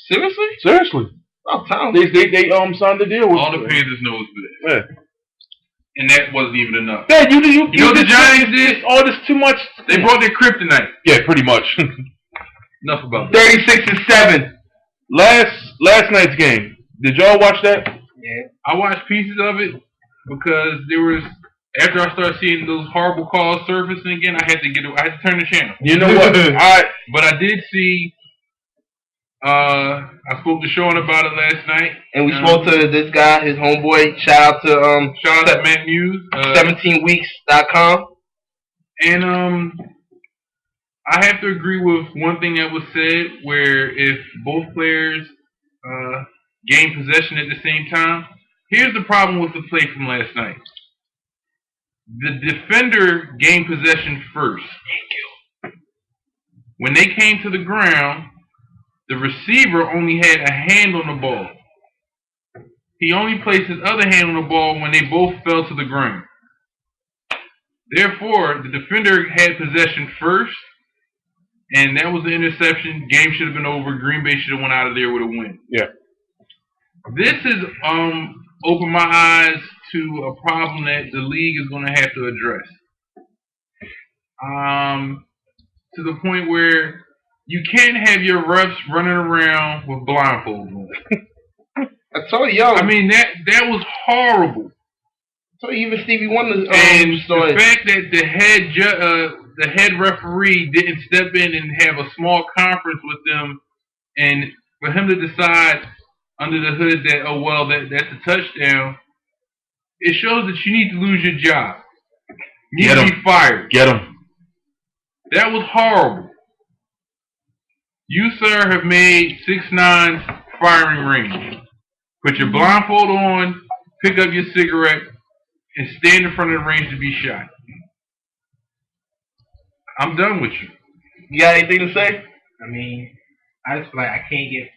Seriously? Seriously. Oh, Tom. They signed the deal with all the Panthers know is this. Yeah. And that wasn't even enough. Yeah, you know what the Giants did? All this too much. They brought their kryptonite. Yeah, pretty much. Enough about that. 36-7. Last night's game. Did y'all watch that? Yeah. I watched pieces of it because there was after I started seeing those horrible calls surfacing again, I had to turn the channel. You know what? But I did see. I spoke to Sean about it last night, and we spoke to this guy, his homeboy. Shout out to Matt Muse, 17weeks.com. And I have to agree with one thing that was said, where if both players gain possession at the same time, here's the problem with the play from last night. The defender gained possession first. Thank you. When they came to the ground, the receiver only had a hand on the ball. He only placed his other hand on the ball when they both fell to the ground. Therefore, the defender had possession first, and that was the interception. Game should have been over. Green Bay should have went out of there with a win. Yeah. This has opened my eyes to a problem that the league is going to have to address. To the point where you can't have your refs running around with blindfolds on. I told y'all. I mean, that was horrible. So even Stevie Wonder And started. the fact that the head referee didn't step in and have a small conference with them, and for him to decide under the hood that, oh well, that's a touchdown, it shows that you need to lose your job. You need to be fired. Get him. That was horrible. You, sir, have made 6'9" firing range. Put your blindfold on, pick up your cigarette, and stand in front of the range to be shot. I'm done with you. You got anything to say? I mean, I just feel like I can't get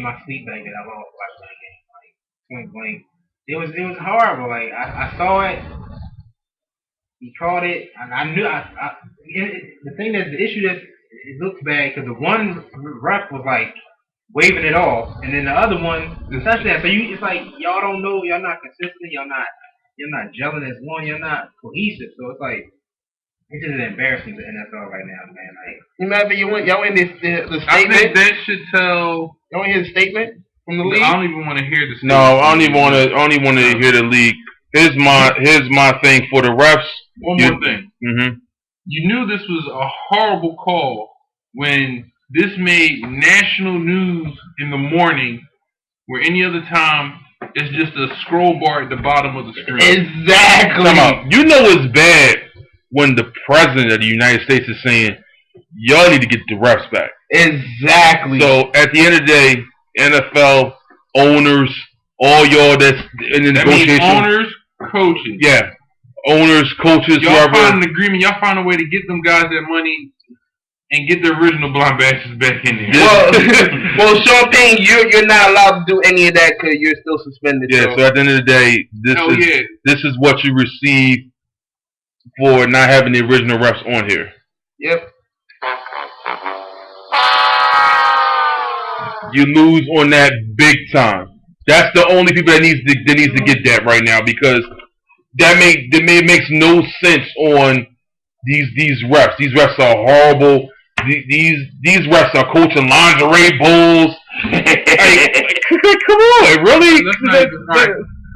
my sleep back that I lost watching that game. Like point blank, it was horrible. Like I saw it, he caught it, and I knew the issue that it looks bad because the one ref was like waving it off, and then the other one the touchdown. So it's like y'all don't know, y'all not consistent, you're not gelling as one, you're not cohesive. So it's like. It's just embarrassing to NFL right now, man. Like, you remember y'all in the statement? I think that should tell. Y'all want to hear the statement from the league? I don't even want to hear the statement. No, I don't even want to hear the league. Here's my thing for the refs. One more thing. Mm-hmm. You knew this was a horrible call when this made national news in the morning, where any other time it's just a scroll bar at the bottom of the screen. Exactly. You know it's bad when the president of the United States is saying, y'all need to get the refs back. Exactly. So, at the end of the day, NFL, owners, all y'all that's in the negotiation. Means owners, coaches. Yeah. Owners, coaches, y'all whoever. find an agreement. Y'all find a way to get them guys that money and get the original blind bastards back in there. Well, Sean Payne, you're not allowed to do any of that because you're still suspended. Yeah, so at the end of the day, this is what you receive for not having the original refs on here. Yep. You lose on that big time. That's the only people that needs to get that right now, because makes no sense on these refs. These refs are horrible. These refs are coaching lingerie bowls. Come on, really?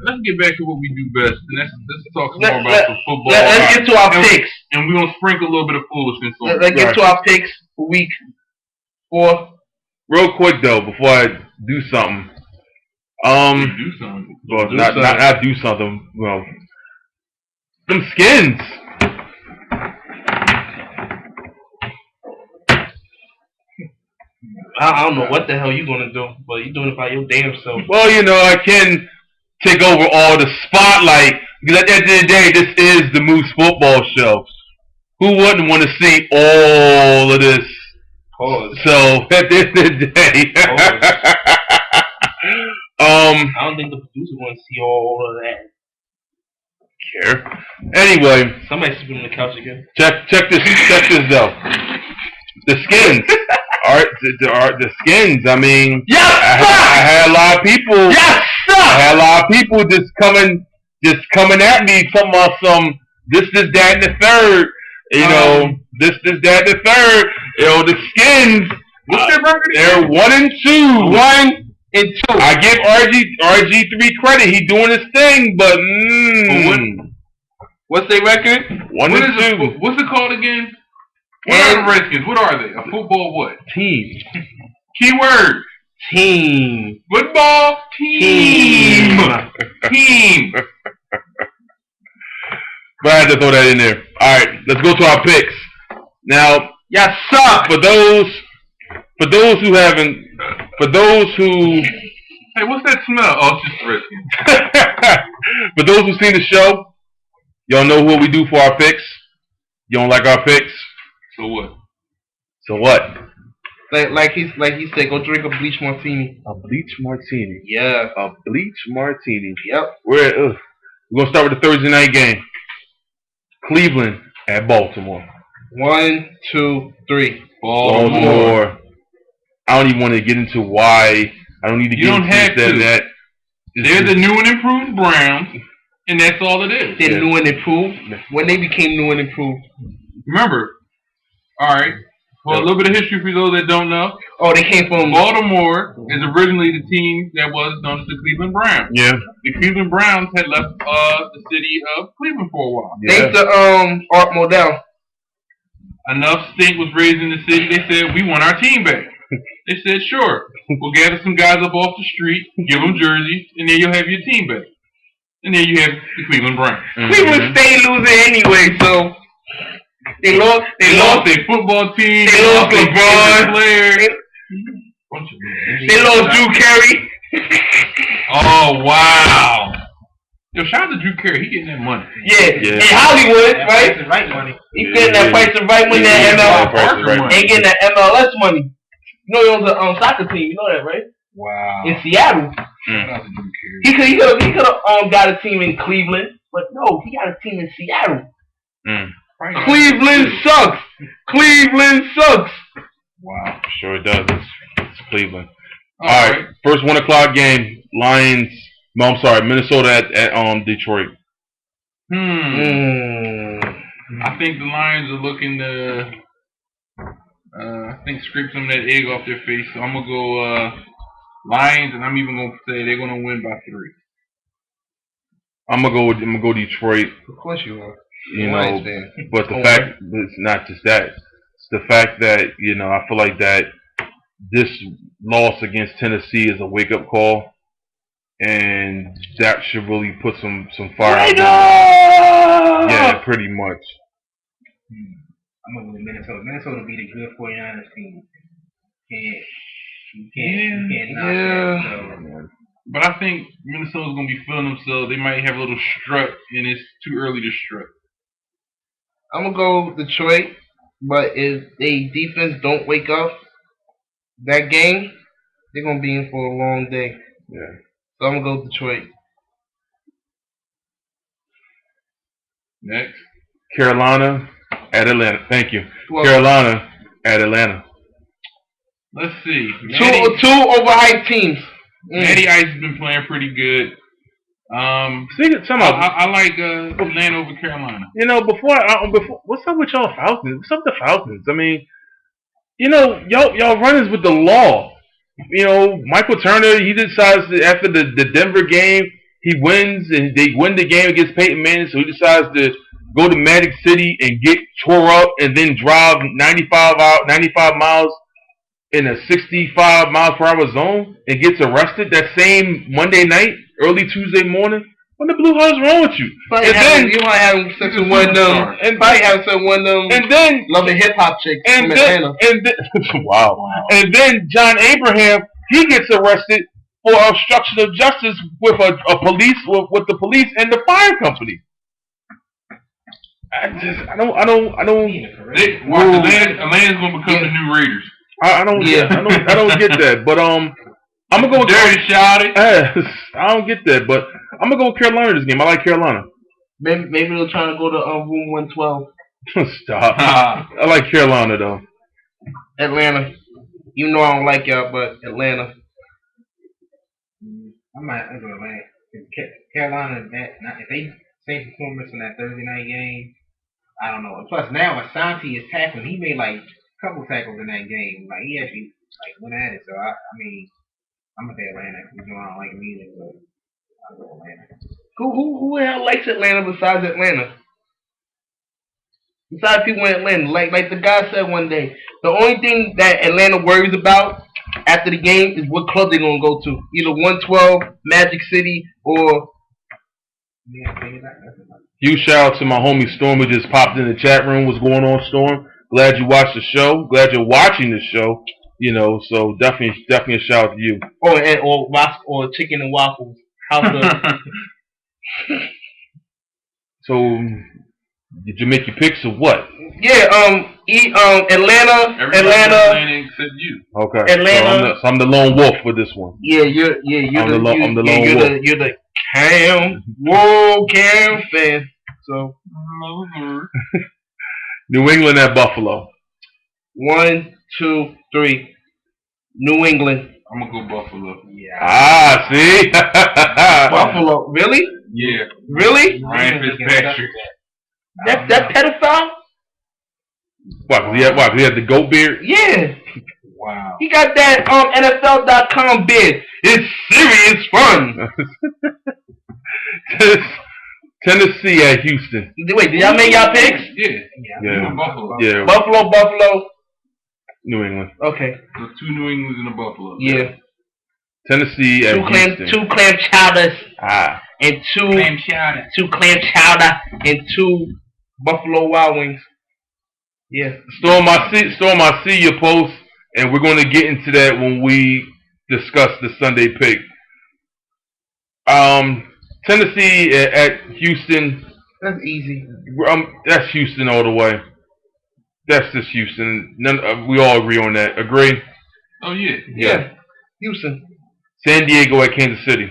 Let's get back to what we do best, and let's talk some more about some football. Let's get to our picks. And we're going to sprinkle a little bit of foolishness on it. Let's get to our picks for week 4. Real quick, though, before I do something. Do something. Well, not do something. Well, some skins. I don't know what the hell you're going to do, but you're doing it by your damn self. Well, I can take over all the spotlight, because at the end of the day, this is the Moose Football Show. Who wouldn't want to see all of this? Pause. So, at the end of the day, I don't think the producer wants to see all of that. Care. Anyway, somebody's sleeping on the couch again. Check this though. The skins. The skins. I mean, yes, I had a lot of people. Yes, sir. I had a lot of people just coming at me, talking about some this, that, and the third. This, that, and the third. The skins. What's their record? They're 1-2. 1-2. I give RG3 credit. He doing his thing, but what's their record? 1-2. What's it called again? What are the Redskins? What are they? A football what? Team. Keyword. Team. Football team. Team. But I had to throw that in there. All right, let's go to our picks. Now, yes, sir. For those who hey, what's that smell? Oh, it's just Redskins. For those who've seen the show, y'all know what we do for our picks. You don't like our picks? So what? So what? Like he said, go drink a bleach martini. A bleach martini. Yeah. A bleach martini. Yep. We're gonna start with the Thursday night game. Cleveland at Baltimore. 1, 2, 3. Baltimore. I don't even want to get into why. I don't need to You get don't into have this, to. that. They're the new and improved Browns, and that's all it is. They're Yeah. new and improved. When they became new and improved. Remember, all right, for a little bit of history for those that don't know, Oh, they came from. Baltimore is originally the team that was known as the Cleveland Browns. Yeah. The Cleveland Browns had left the city of Cleveland for a while. Thanks to Art Modell. Enough stink was raised in the city. They said, we want our team back. They said, sure. We'll gather some guys up off the street, give them jerseys, and then you'll have your team back. And then you have the Cleveland Browns. Cleveland stayed losing anyway, so they lost. They lost their football team. They lost their LeBron. players. They lost Drew Carey. Oh, wow. Yo, shout out to Drew Carey. He getting that money. Yeah, Yeah. in Hollywood, That right? price is right money. He's getting that price of right money, Yeah, that price is right money. ain't getting that MLS money. You know he owns a soccer team. You know that, right? Wow. In Seattle. Shout out to Drew Carey. He could have got a team in Cleveland, but no, he got a team in Seattle. Mm. Cleveland sucks. Cleveland sucks. Wow. Sure it does. It's Cleveland. All All right. right. First 1 o'clock game. Lions. No, I'm sorry. Minnesota at Detroit. I think the Lions are looking to, scrape some of that egg off their face. So I'm going to go Lions, and I'm even going to say they're going to win by 3. I'm gonna go Detroit. Of course you are. You know, Lions fan. but the Oh, fact it's not just that. It's the fact that I feel like that this loss against Tennessee is a wake up call, and that should really put some fire. out there. Yeah, pretty much. I'm gonna go with Minnesota. Minnesota beat a good 49ers team. You can't knock that. So. But I think Minnesota's going to be feeling themselves. They might have a little strut, and it's too early to strut. I'm gonna go Detroit, but if they defense don't wake up that game, they're gonna be in for a long day. Yeah. So I'm gonna go Detroit. Next. Carolina at Atlanta. Thank you. Well, Carolina at Atlanta. Let's see. two overhyped teams. Matty Ice has been playing pretty good. I like Atlanta over Carolina. Before what's up with y'all Falcons? What's up with the Falcons? I mean, y'all runners with the law. Michael Turner, he decides after the Denver game, he wins and they win the game against Peyton Manning, so he decides to go to Magic City and get tore up and then drive 95 miles in a 65 miles per hour zone and gets arrested that same Monday night, early Tuesday morning. What the blue hell's wrong with you? You might have sex with one of them, and probably have some one of them, and then loving hip hop chicks from Atlanta. Wow. And then John Abraham, he gets arrested for obstruction of justice with with the police and the fire company. I don't. Atlanta's gonna become the new Raiders. I don't get that. But I'm gonna go with Dirty Shouty. I don't get that, but I'm gonna go with Carolina this game. I like Carolina. Maybe they're trying to go to room 112. Stop. I like Carolina though. Atlanta. You know I don't like y'all, but Atlanta. I might go Atlanta. Carolina, if they same performance in that Thursday night game, I don't know. And plus now Asante is tackling. He made like a couple tackles in that game. Like he actually went at it. So I mean, I'm gonna say Atlanta. You know I don't like them either, but I'll go Atlanta. Who the hell likes Atlanta besides Atlanta? Besides people in Atlanta, like the guy said one day, the only thing that Atlanta worries about after the game is what club they're gonna go to. Either 112, Magic City, or Huge shout out to my homie Storm who just popped in the chat room. What's going on, Storm? Glad you watched the show. Glad you're watching the show. So definitely a shout out to you. Or chicken and waffles. So did you make your picks or what? Yeah, Atlanta except you. Okay. Atlanta. So I'm the lone wolf for this one. Yeah, you're I'm the lone wolf. You're the Cam fan. So New England at Buffalo. 1, 2, 3. New England. I'm gonna go Buffalo. Yeah. Ah, see? Buffalo. Really? Yeah. Really? Ryan Fitzpatrick. That pedophile? Why? Because he had the goat beard? Yeah. Wow. He got that NFL.com bid. It's serious fun. Tennessee at Houston. Wait, did y'all make y'all picks? Yeah. Yeah. Buffalo. Yeah. Buffalo. New England. Okay. So 2 New Englands and a Buffalo. Yeah. Tennessee at Houston. 2 clam chowders Ah. and 2 Clam chowder. 2 clam chowder and 2 Buffalo Wild Wings. Yeah. Storm, I see your post, and we're going to get into that when we discuss the Sunday pick. Tennessee at Houston. That's easy. That's Houston all the way. That's just Houston. We all agree on that. Agree? Oh yeah. Yeah. Houston. San Diego at Kansas City.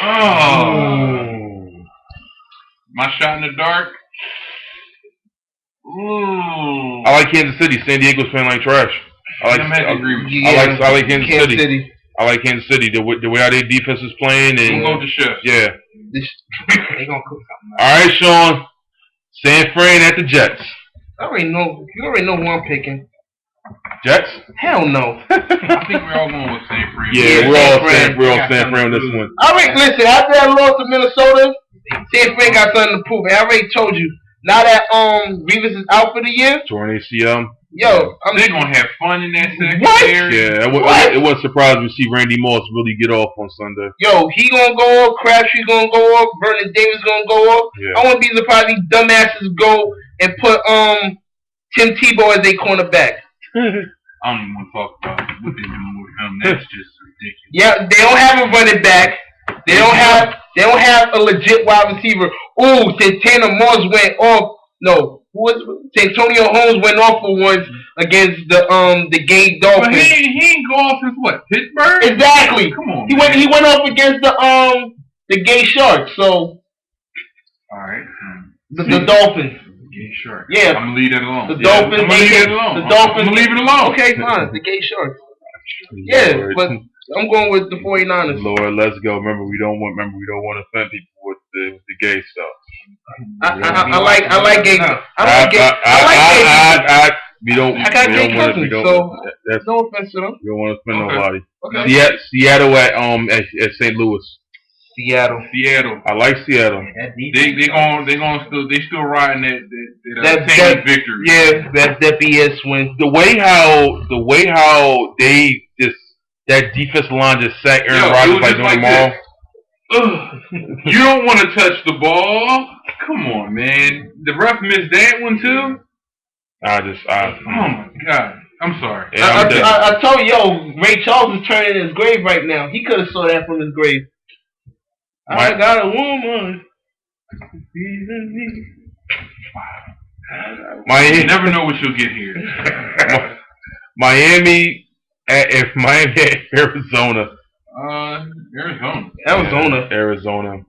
Oh. My shot in the dark. Ooh. I like Kansas City. San Diego's playing like trash. I like Kansas City. I like Kansas City. The way how their defense is playing, and We'll go to Chef. yeah. They gonna cook something. All right, Sean. San Fran at the Jets. You already know who I'm picking. Jets? Hell no. I think we're all going with San Fran. Yeah, we're all San Fran on this one. Listen, after that loss to Minnesota, San Fran got something to prove. I already told you. Now that Revis is out for the year, Torn ACL. yo, They're gonna have fun in that What? secondary. Yeah, it was surprising to see Randy Moss really get off on Sunday. Yo, he gonna go off, Crabtree gonna go off, Vernon Davis gonna go off. Yeah. I wouldn't be surprised if these dumbasses go and put Tim Tebow as a cornerback. I don't even want to talk about what they're doing with him. That's just ridiculous. Yeah, they don't have a running back. They don't have a legit wide receiver. Ooh, Santana Moss went off. No, Santonio Holmes went off for once against the Gay But Dolphins. he ain't go off since what? Pittsburgh? Exactly. Come on. He man. went off against the Gay Sharks. So All right. the Dolphins. Yeah, sure. Yeah. I'm gonna leave that alone. The Dolphins. I'm gonna leave it alone. The Dolphins. I'm gonna leave it alone. Okay, fine. The Gay Sharks. Yeah, Lord. but I'm going with the 49ers. Lord, let's go. Remember, we don't want to offend people with the gay stuff. I like gay. We don't. I got gay cousins, so That's no offense to them. we don't want to offend nobody. Okay. Seattle at St. Louis. Seattle. I like Seattle. That They still riding that team victory. Yeah, that BS win. The way how they just that defensive line just sacked Aaron Yo, Rodgers it was like just doing like tomorrow. Ugh. You don't want to touch the ball. Come on, man. The ref missed that one too. Oh my God. I'm sorry. Yeah, I'm dead. I told you, yo, Ray Charles is turning in his grave right now. He could have saw that from his grave. I got a woman. You never know what you'll get here. Miami at Arizona. Arizona.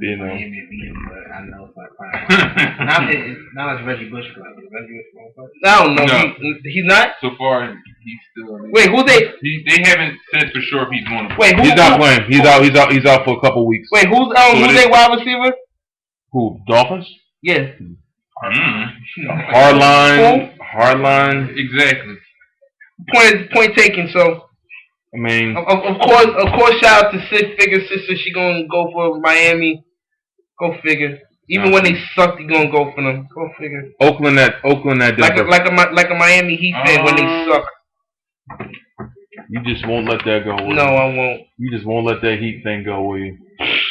You know. I know it's like now it's Reggie Bush playing. Is Reggie Bush playing? I don't know. No. He's not? So far, he's still. Wait, who they? They haven't said for sure if he's going to. Wait, He's not playing. He's out for a couple weeks. Wait, who's their wide receiver? Who? Dolphins? Yeah. Hardline. Exactly. Point taken. So. I mean, of course, shout out to Six Figure Sister. She gonna go for Miami. Go figure. Even when they suck, you gonna go for them. Go figure. Oakland at Denver. Like a Miami Heat fan when they suck. You just won't let that go. No, I won't. You just won't let that Heat thing go with you.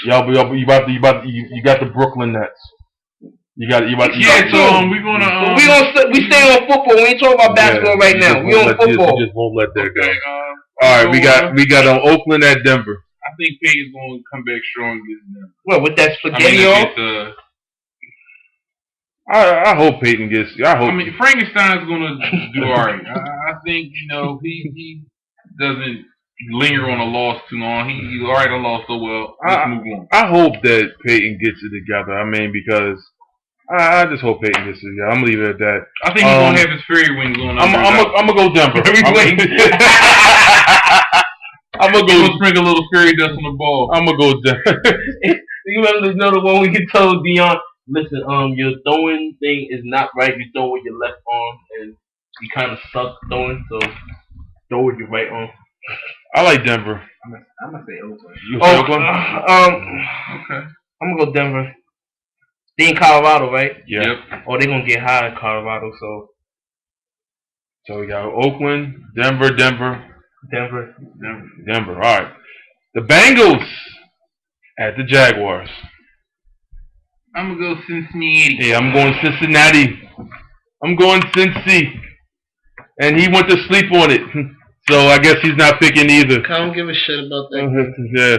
You got the Brooklyn Nets. We stay on football. We ain't talking about basketball right now. We on football. You just won't let that go. All right, we got Oakland at Denver. I think Peyton's going to come back strong against them. What, with that spaghetti on? I hope Peyton gets. Frankenstein's going to do all right. I think he doesn't linger on a loss too long. He's all right. I lost so well. Let's move on. I hope that Peyton gets it together. I mean, because I just hope Peyton gets it. Yeah, I'm gonna leave it at that. I think he's gonna have his fairy wings on. I'm gonna go Denver. I'm gonna go sprinkle a little fairy dust on the ball. I'm gonna go Denver. You know the one when you told Dion, listen, your throwing thing is not right. You throw with your left arm, and you kind of suck throwing, so throw with your right arm. I like Denver. I'm gonna say Oakland. You say Oakland? Okay. I'm gonna go Denver. They in Colorado, right? Yeah. Yep. Or they gonna get high in Colorado, So we got Oakland, Denver. Denver. All right. The Bengals at the Jaguars. I'm gonna go Cincinnati. Yeah, I'm going Cincinnati. I'm going Cincy. And he went to sleep on it. So I guess he's not picking either. I don't give a shit about that. Yeah.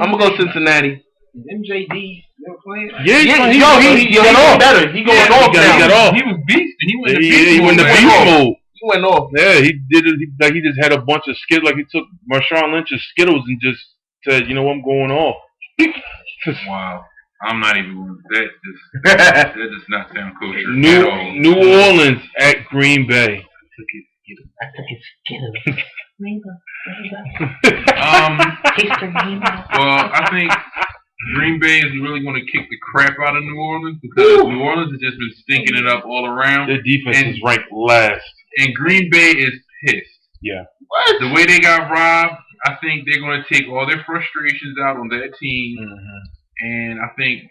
I'm gonna go Cincinnati. Is MJD still playing? Yeah, he got off. better. He going off now. He got off. He was beast. He went to He went to beast beast mode. mode. He went off. Yeah, he did it. Like he just had a bunch of Skittles. Like he took Marshawn Lynch's Skittles and just said, "You know what? I'm going off." Wow. I'm not even. That does not sound kosher at all. New Orleans at Green Bay. I took his skin. Well, I think Green Bay is really going to kick the crap out of New Orleans because New Orleans has just been stinking it up all around. Their defense is ranked last. And Green Bay is pissed. Yeah. What? The way they got robbed, I think they're going to take all their frustrations out on that team. Mm-hmm. And I think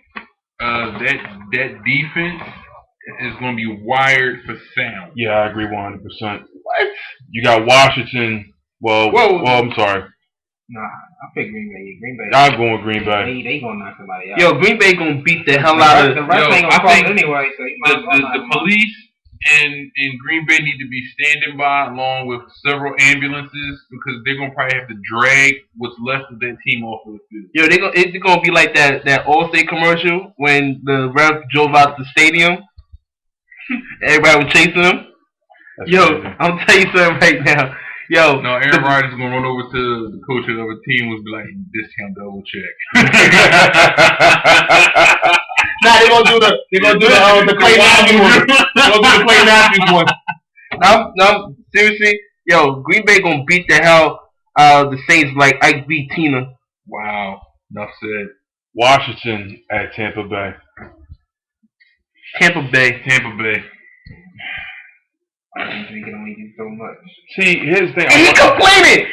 that defense is going to be wired for sound. Yeah, I agree 100%. What? You got Washington. Well, I'm sorry. Nah, I pick Green Bay. Green Bay. I'm going Green Bay. They gonna knock somebody out. Yo, Green Bay gonna beat the hell out of. The rest ain't gonna cross anyway. So you might as well knock The them out. police and Green Bay need to be standing by along with several ambulances because they're gonna probably have to drag what's left of that team off of the field. Yo, it's gonna be like that Allstate commercial when the ref drove out the stadium. Everybody was chasing him. Yo, I'm telling you something right now. Yo, No, Aaron Rodgers is gonna run over to the coach of the other team and be like, discount double check. Nah, they're gonna do the Clay Matthews one. They're gonna do the Clay Matthews one. No, seriously, yo, Green Bay gonna beat the hell out of the Saints like Ike beat Tina. Wow, enough said. Washington at Tampa Bay. Tampa Bay. We can only do so much. See, here's the thing. And he complaining.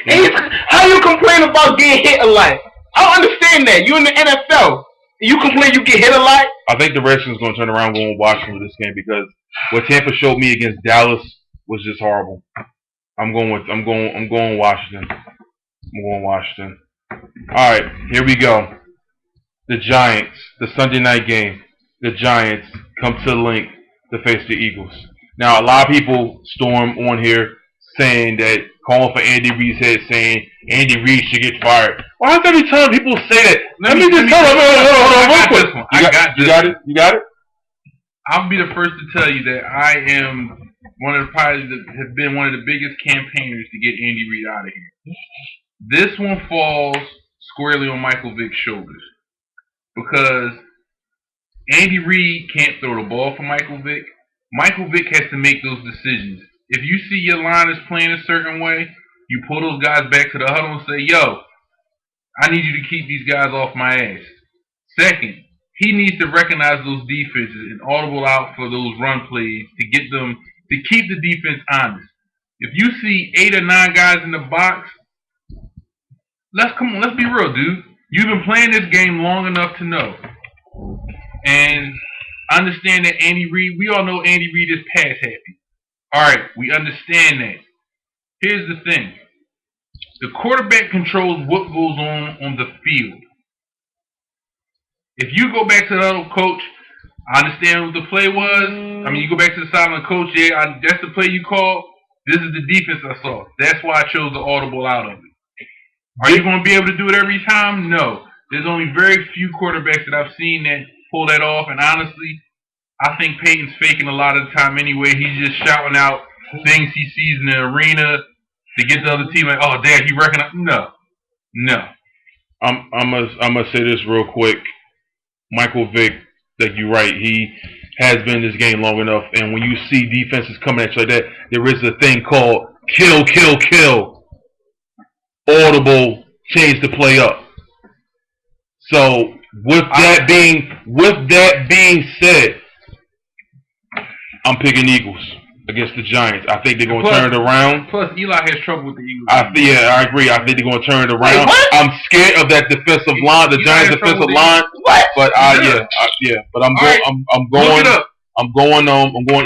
How you complain about getting hit a lot? I don't understand that. You in the NFL. You complain you get hit a lot? I think the Redskins going to turn around going Washington with this game because what Tampa showed me against Dallas was just horrible. I'm going Washington. All right, here we go. The Giants, the Sunday night game. The Giants come to the Link to face the Eagles. Now, a lot of people storm on here saying that, calling for Andy Reid's head, saying Andy Reid should get fired. Why every time people say that? Let me just tell them. Hold on, You got it? I'll be the first to tell you that I am have been one of the biggest campaigners to get Andy Reid out of here. This one falls squarely on Michael Vick's shoulders because Andy Reid can't throw the ball for Michael Vick. Michael Vick has to make those decisions. If you see your line is playing a certain way, you pull those guys back to the huddle and say, yo, I need you to keep these guys off my ass. Second, he needs to recognize those defenses and audible out for those run plays to get them to keep the defense honest. If you see 8 or 9 guys in the box, let's be real, dude. You've been playing this game long enough to know. And understand that Andy Reid, we all know Andy Reid is pass happy. Alright, we understand that. Here's the thing. The quarterback controls what goes on the field. If you go back to the other coach, I understand what the play was. I mean, you go back to the sideline coach, that's the play you called. This is the defense I saw. That's why I chose the audible out of it. Are you going to be able to do it every time? No. There's only very few quarterbacks that I've seen that pull that off, and honestly, I think Peyton's faking a lot of the time anyway. He's just shouting out things he sees in the arena to get the other team like, oh, Dad, he recognized. No. I'm gonna say this real quick. Michael Vick Like you're right, he has been in this game long enough, and when you see defenses coming at you like that, there is a thing called kill, kill, kill. Audible, change the play up. So with that being said, I'm picking Eagles against the Giants. I think they're going to turn it around. Plus, Eli has trouble with the Eagles. I agree. I think they're going to turn it around. Wait, I'm scared of that defensive line, the Giants' defensive line. What? But But I'm going. I'm going. Look it up. I'm going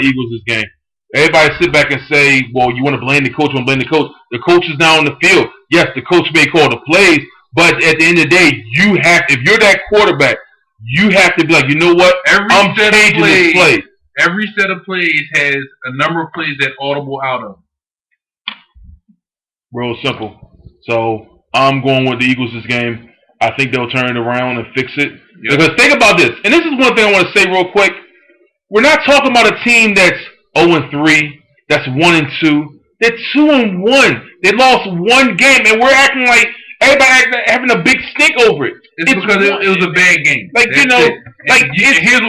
Eagles this game. Everybody sit back and say, "Well, you want to blame the coach? You want to blame the coach? The coach is now on the field. Yes, the coach may call the plays, but at the end of the day, you have. If you're that quarterback, you have to be like, you know what? I'm changing this play. Every set of plays has a number of plays that audible out of. Real simple. So I'm going with the Eagles this game. I think they'll turn it around and fix it. Yep. Because think about this, and this is one thing I want to say real quick. We're not talking about a team that's 0-3, that's 1-2. They're 2-1. They lost one game, and we're acting like everybody having a big stink over it. It's because it was a bad game. Like, That's you know, it. like here's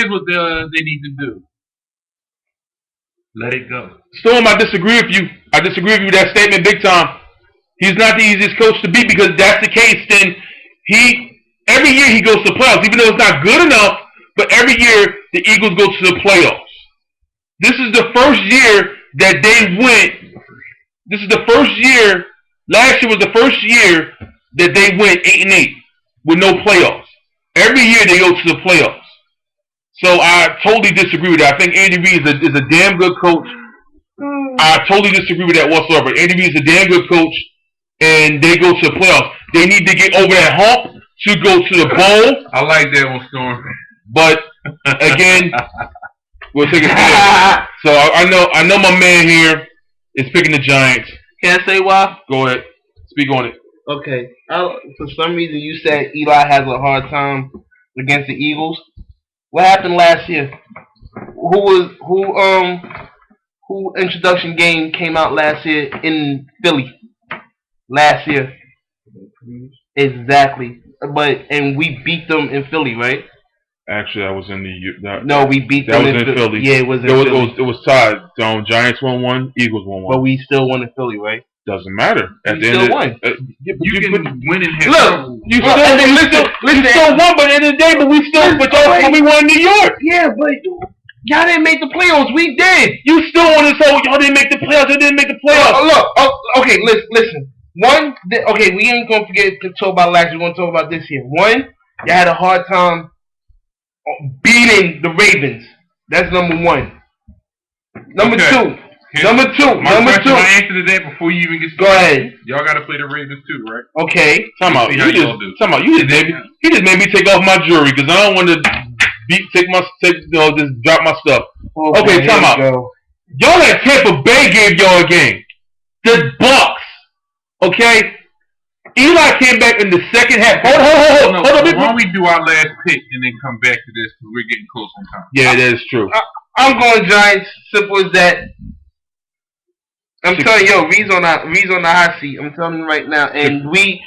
what they need to do. Let it go. Storm, I disagree with you. I disagree with you with that statement big time. He's not the easiest coach to beat because if that's the case, then every year he goes to the playoffs, even though it's not good enough, but every year the Eagles go to the playoffs. This is the first year that they went. This is the first year. Last year was the first year that they went 8-8 with no playoffs. Every year they go to the playoffs. So I totally disagree with that. I think Andy Reid is a damn good coach. I totally disagree with that whatsoever. Andy Reid is a damn good coach, and they go to the playoffs. They need to get over that hump to go to the bowl. I like that one, Storm. But again, we'll take it from there. So I know my man here is picking the Giants. Can I say why? Go ahead, speak on it. Okay. For some reason, you said Eli has a hard time against the Eagles. What happened last year? Who introduction game came out last year in Philly? Last year. Exactly. And we beat them in Philly, right? Actually, I was in the. No, we beat them in Philly. Yeah, it was in Philly. It was tied. Giants won 1, Eagles won 1. But we still won in Philly, right? Doesn't matter. At the end won. You can win and have look. You still won, but at the end of the day, but we still. But we won in New York. Yeah, but y'all didn't make the playoffs. We did. You still want to say y'all didn't make the playoffs? Y'all didn't make the playoffs. Okay, listen. We ain't gonna forget to talk about last year. We're gonna talk about this year. One, y'all had a hard time beating the Ravens. That's number one. Number two. My answer to that before you even get started. Go ahead. Y'all got to play the Ravens too, right? Okay. Time out. You just made me take off my jewelry because I don't want to just drop my stuff. Okay, time out. Y'all had Tampa Bay gave y'all a game. The Bucks. Okay. Eli came back in the second half. Hold on. Why don't we do our last pick and then come back to this because we're getting close on time. Yeah, that is true. I'm going Giants. Simple as that. I'm telling you, Reed's on the hot seat. I'm telling you right now, and we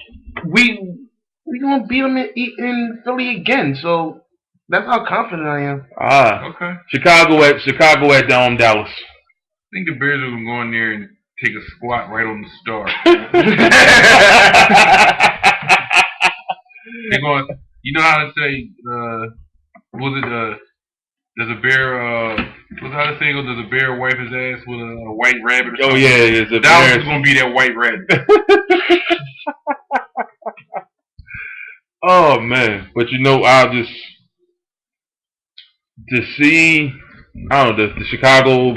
gonna beat them in Philly again. So that's how confident I am. Okay. Chicago at Dallas. I think the Bears are gonna go in there and take a squat right on the star. They're going. You know how to say? Does a bear? What's how to say? Does a bear wipe his ass with a white rabbit? Or something? Oh yeah, Dallas is gonna be that white rabbit. Oh man, but I'll just to see. I don't know the Chicago.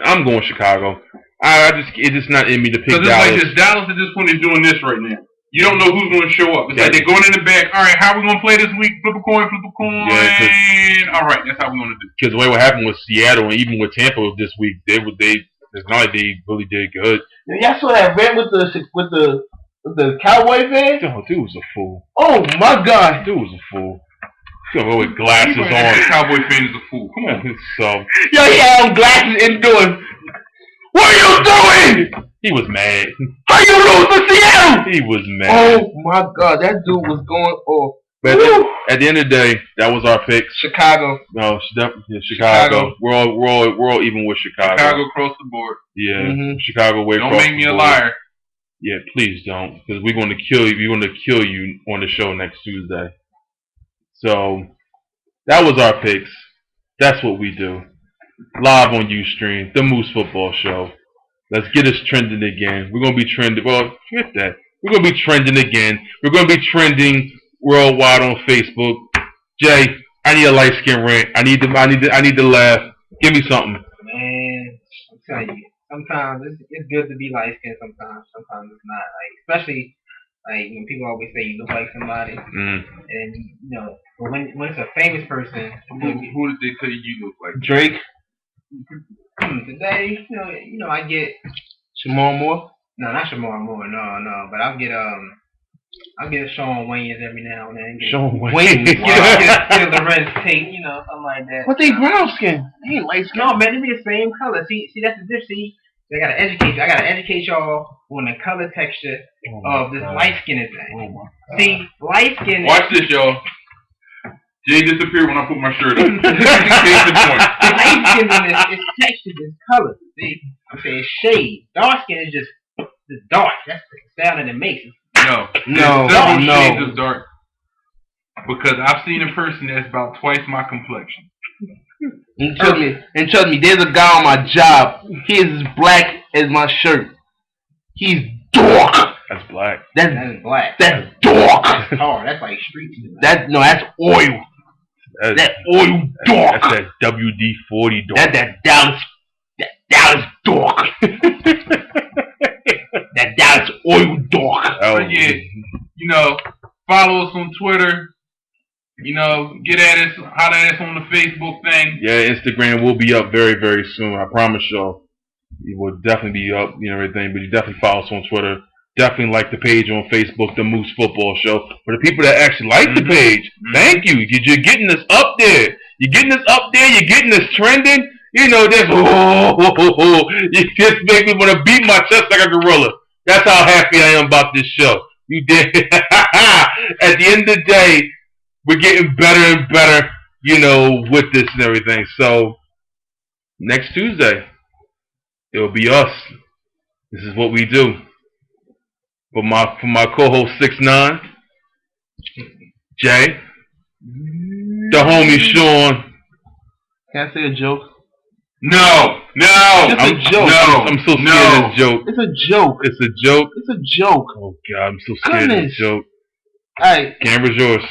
I'm going Chicago. It's just not in me to pick Dallas. Because it's like this. Dallas at this point is doing this right now. You don't know who's going to show up. It's like they're going in the back. All right, how are we going to play this week? Flip a coin. Yeah, all right, that's how we're going to do. Because the way what happened with Seattle and even with Tampa this week, it's not like they really did good. Y'all saw that rant with the Cowboy fan? Oh, dude was a fool. Oh my God, dude was a fool. He's gonna go with glasses on. The Cowboy fan is a fool. Come on. Yo, he had on glasses indoors. What are you doing? He was mad. How you lose to Seattle? He was mad. Oh my God, that dude was going off. But at the end of the day, that was our picks. Chicago. No, Chicago. We're all even with Chicago. Chicago across the board. Yeah, Chicago way. Don't make me a liar. Yeah, please don't, because we're going to kill you. We're going to kill you on the show next Tuesday. So that was our picks. That's what we do. Live on Ustream, the Moose Football Show. Let's get us trending again. We're going to be trending. Well, forget that. We're going to be trending again. We're going to be trending worldwide on Facebook. Jay, I need a light skin rant. I need to laugh. Give me something. Man, I'm telling you, sometimes it's good to be light skinned. Sometimes it's not. Like, especially like when people always say you look like somebody, and you know, when it's a famous person, Who did they say you look like? Drake. Today, you know, I get Jamal Moore. no, not Shamar Moore, no, but I'll get a Sean Wayans every now and then. Sean Wayans. Get a Lorenz Tate, you know, something like that. But they brown skin. They ain't light skin. No, man, they be the same color. See, that's the difference. See, I gotta educate you. I gotta educate y'all on the color texture of this light skinned thing. See, light skin. Watch this, y'all. Jay disappeared when I put my shirt on. Case in point. Light skin is texture, is color. See, I'm saying shade. Dark skin is just dark. That's the sound that it makes. No. Several shades of dark. Because I've seen a person that's about twice my complexion. And trust me, there's a guy on my job. He is as black as my shirt. He's dark. That's black. That's black. That's dark. That's hard. That's like streets. That's oil. That oil dark. That's that WD-40 dark. That Dallas dark. That Dallas oil dark. Oh, yeah, you know, follow us on Twitter. You know, get at us, holler at us on the Facebook thing. Yeah, Instagram will be up very, very soon. I promise y'all. It will definitely be up, you know, everything. But you definitely follow us on Twitter. Definitely like the page on Facebook, The Moose Football Show. For the people that actually like the page, thank you. You're getting us up there. You're getting us up there. You're getting us trending. You know, this, you just make me want to beat my chest like a gorilla. That's how happy I am about this show. You did. At the end of the day, we're getting better and better, you know, with this and everything. So, next Tuesday, it'll be us. This is what we do. For my co-host 6ix9ine, Jay, the homie Sean. Can I say a joke? No. It's a joke. I'm so scared of this joke. It's a joke. It's a joke. It's a joke. Oh God, I'm so scared of this joke. Alright. Camera's yours.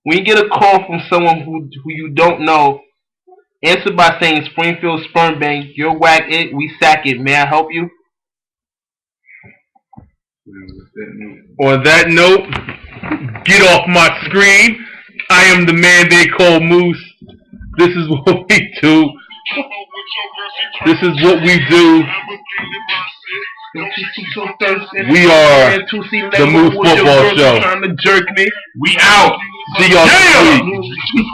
When you get a call from someone who you don't know, answer by saying Springfield Sperm Bank, you're whack it, we sack it. May I help you? On that note, get off my screen. I am the man they call Moose. This is what we do. This is what we do. We are the Moose Football Show. Trying to jerk me. We out. See y'all next week.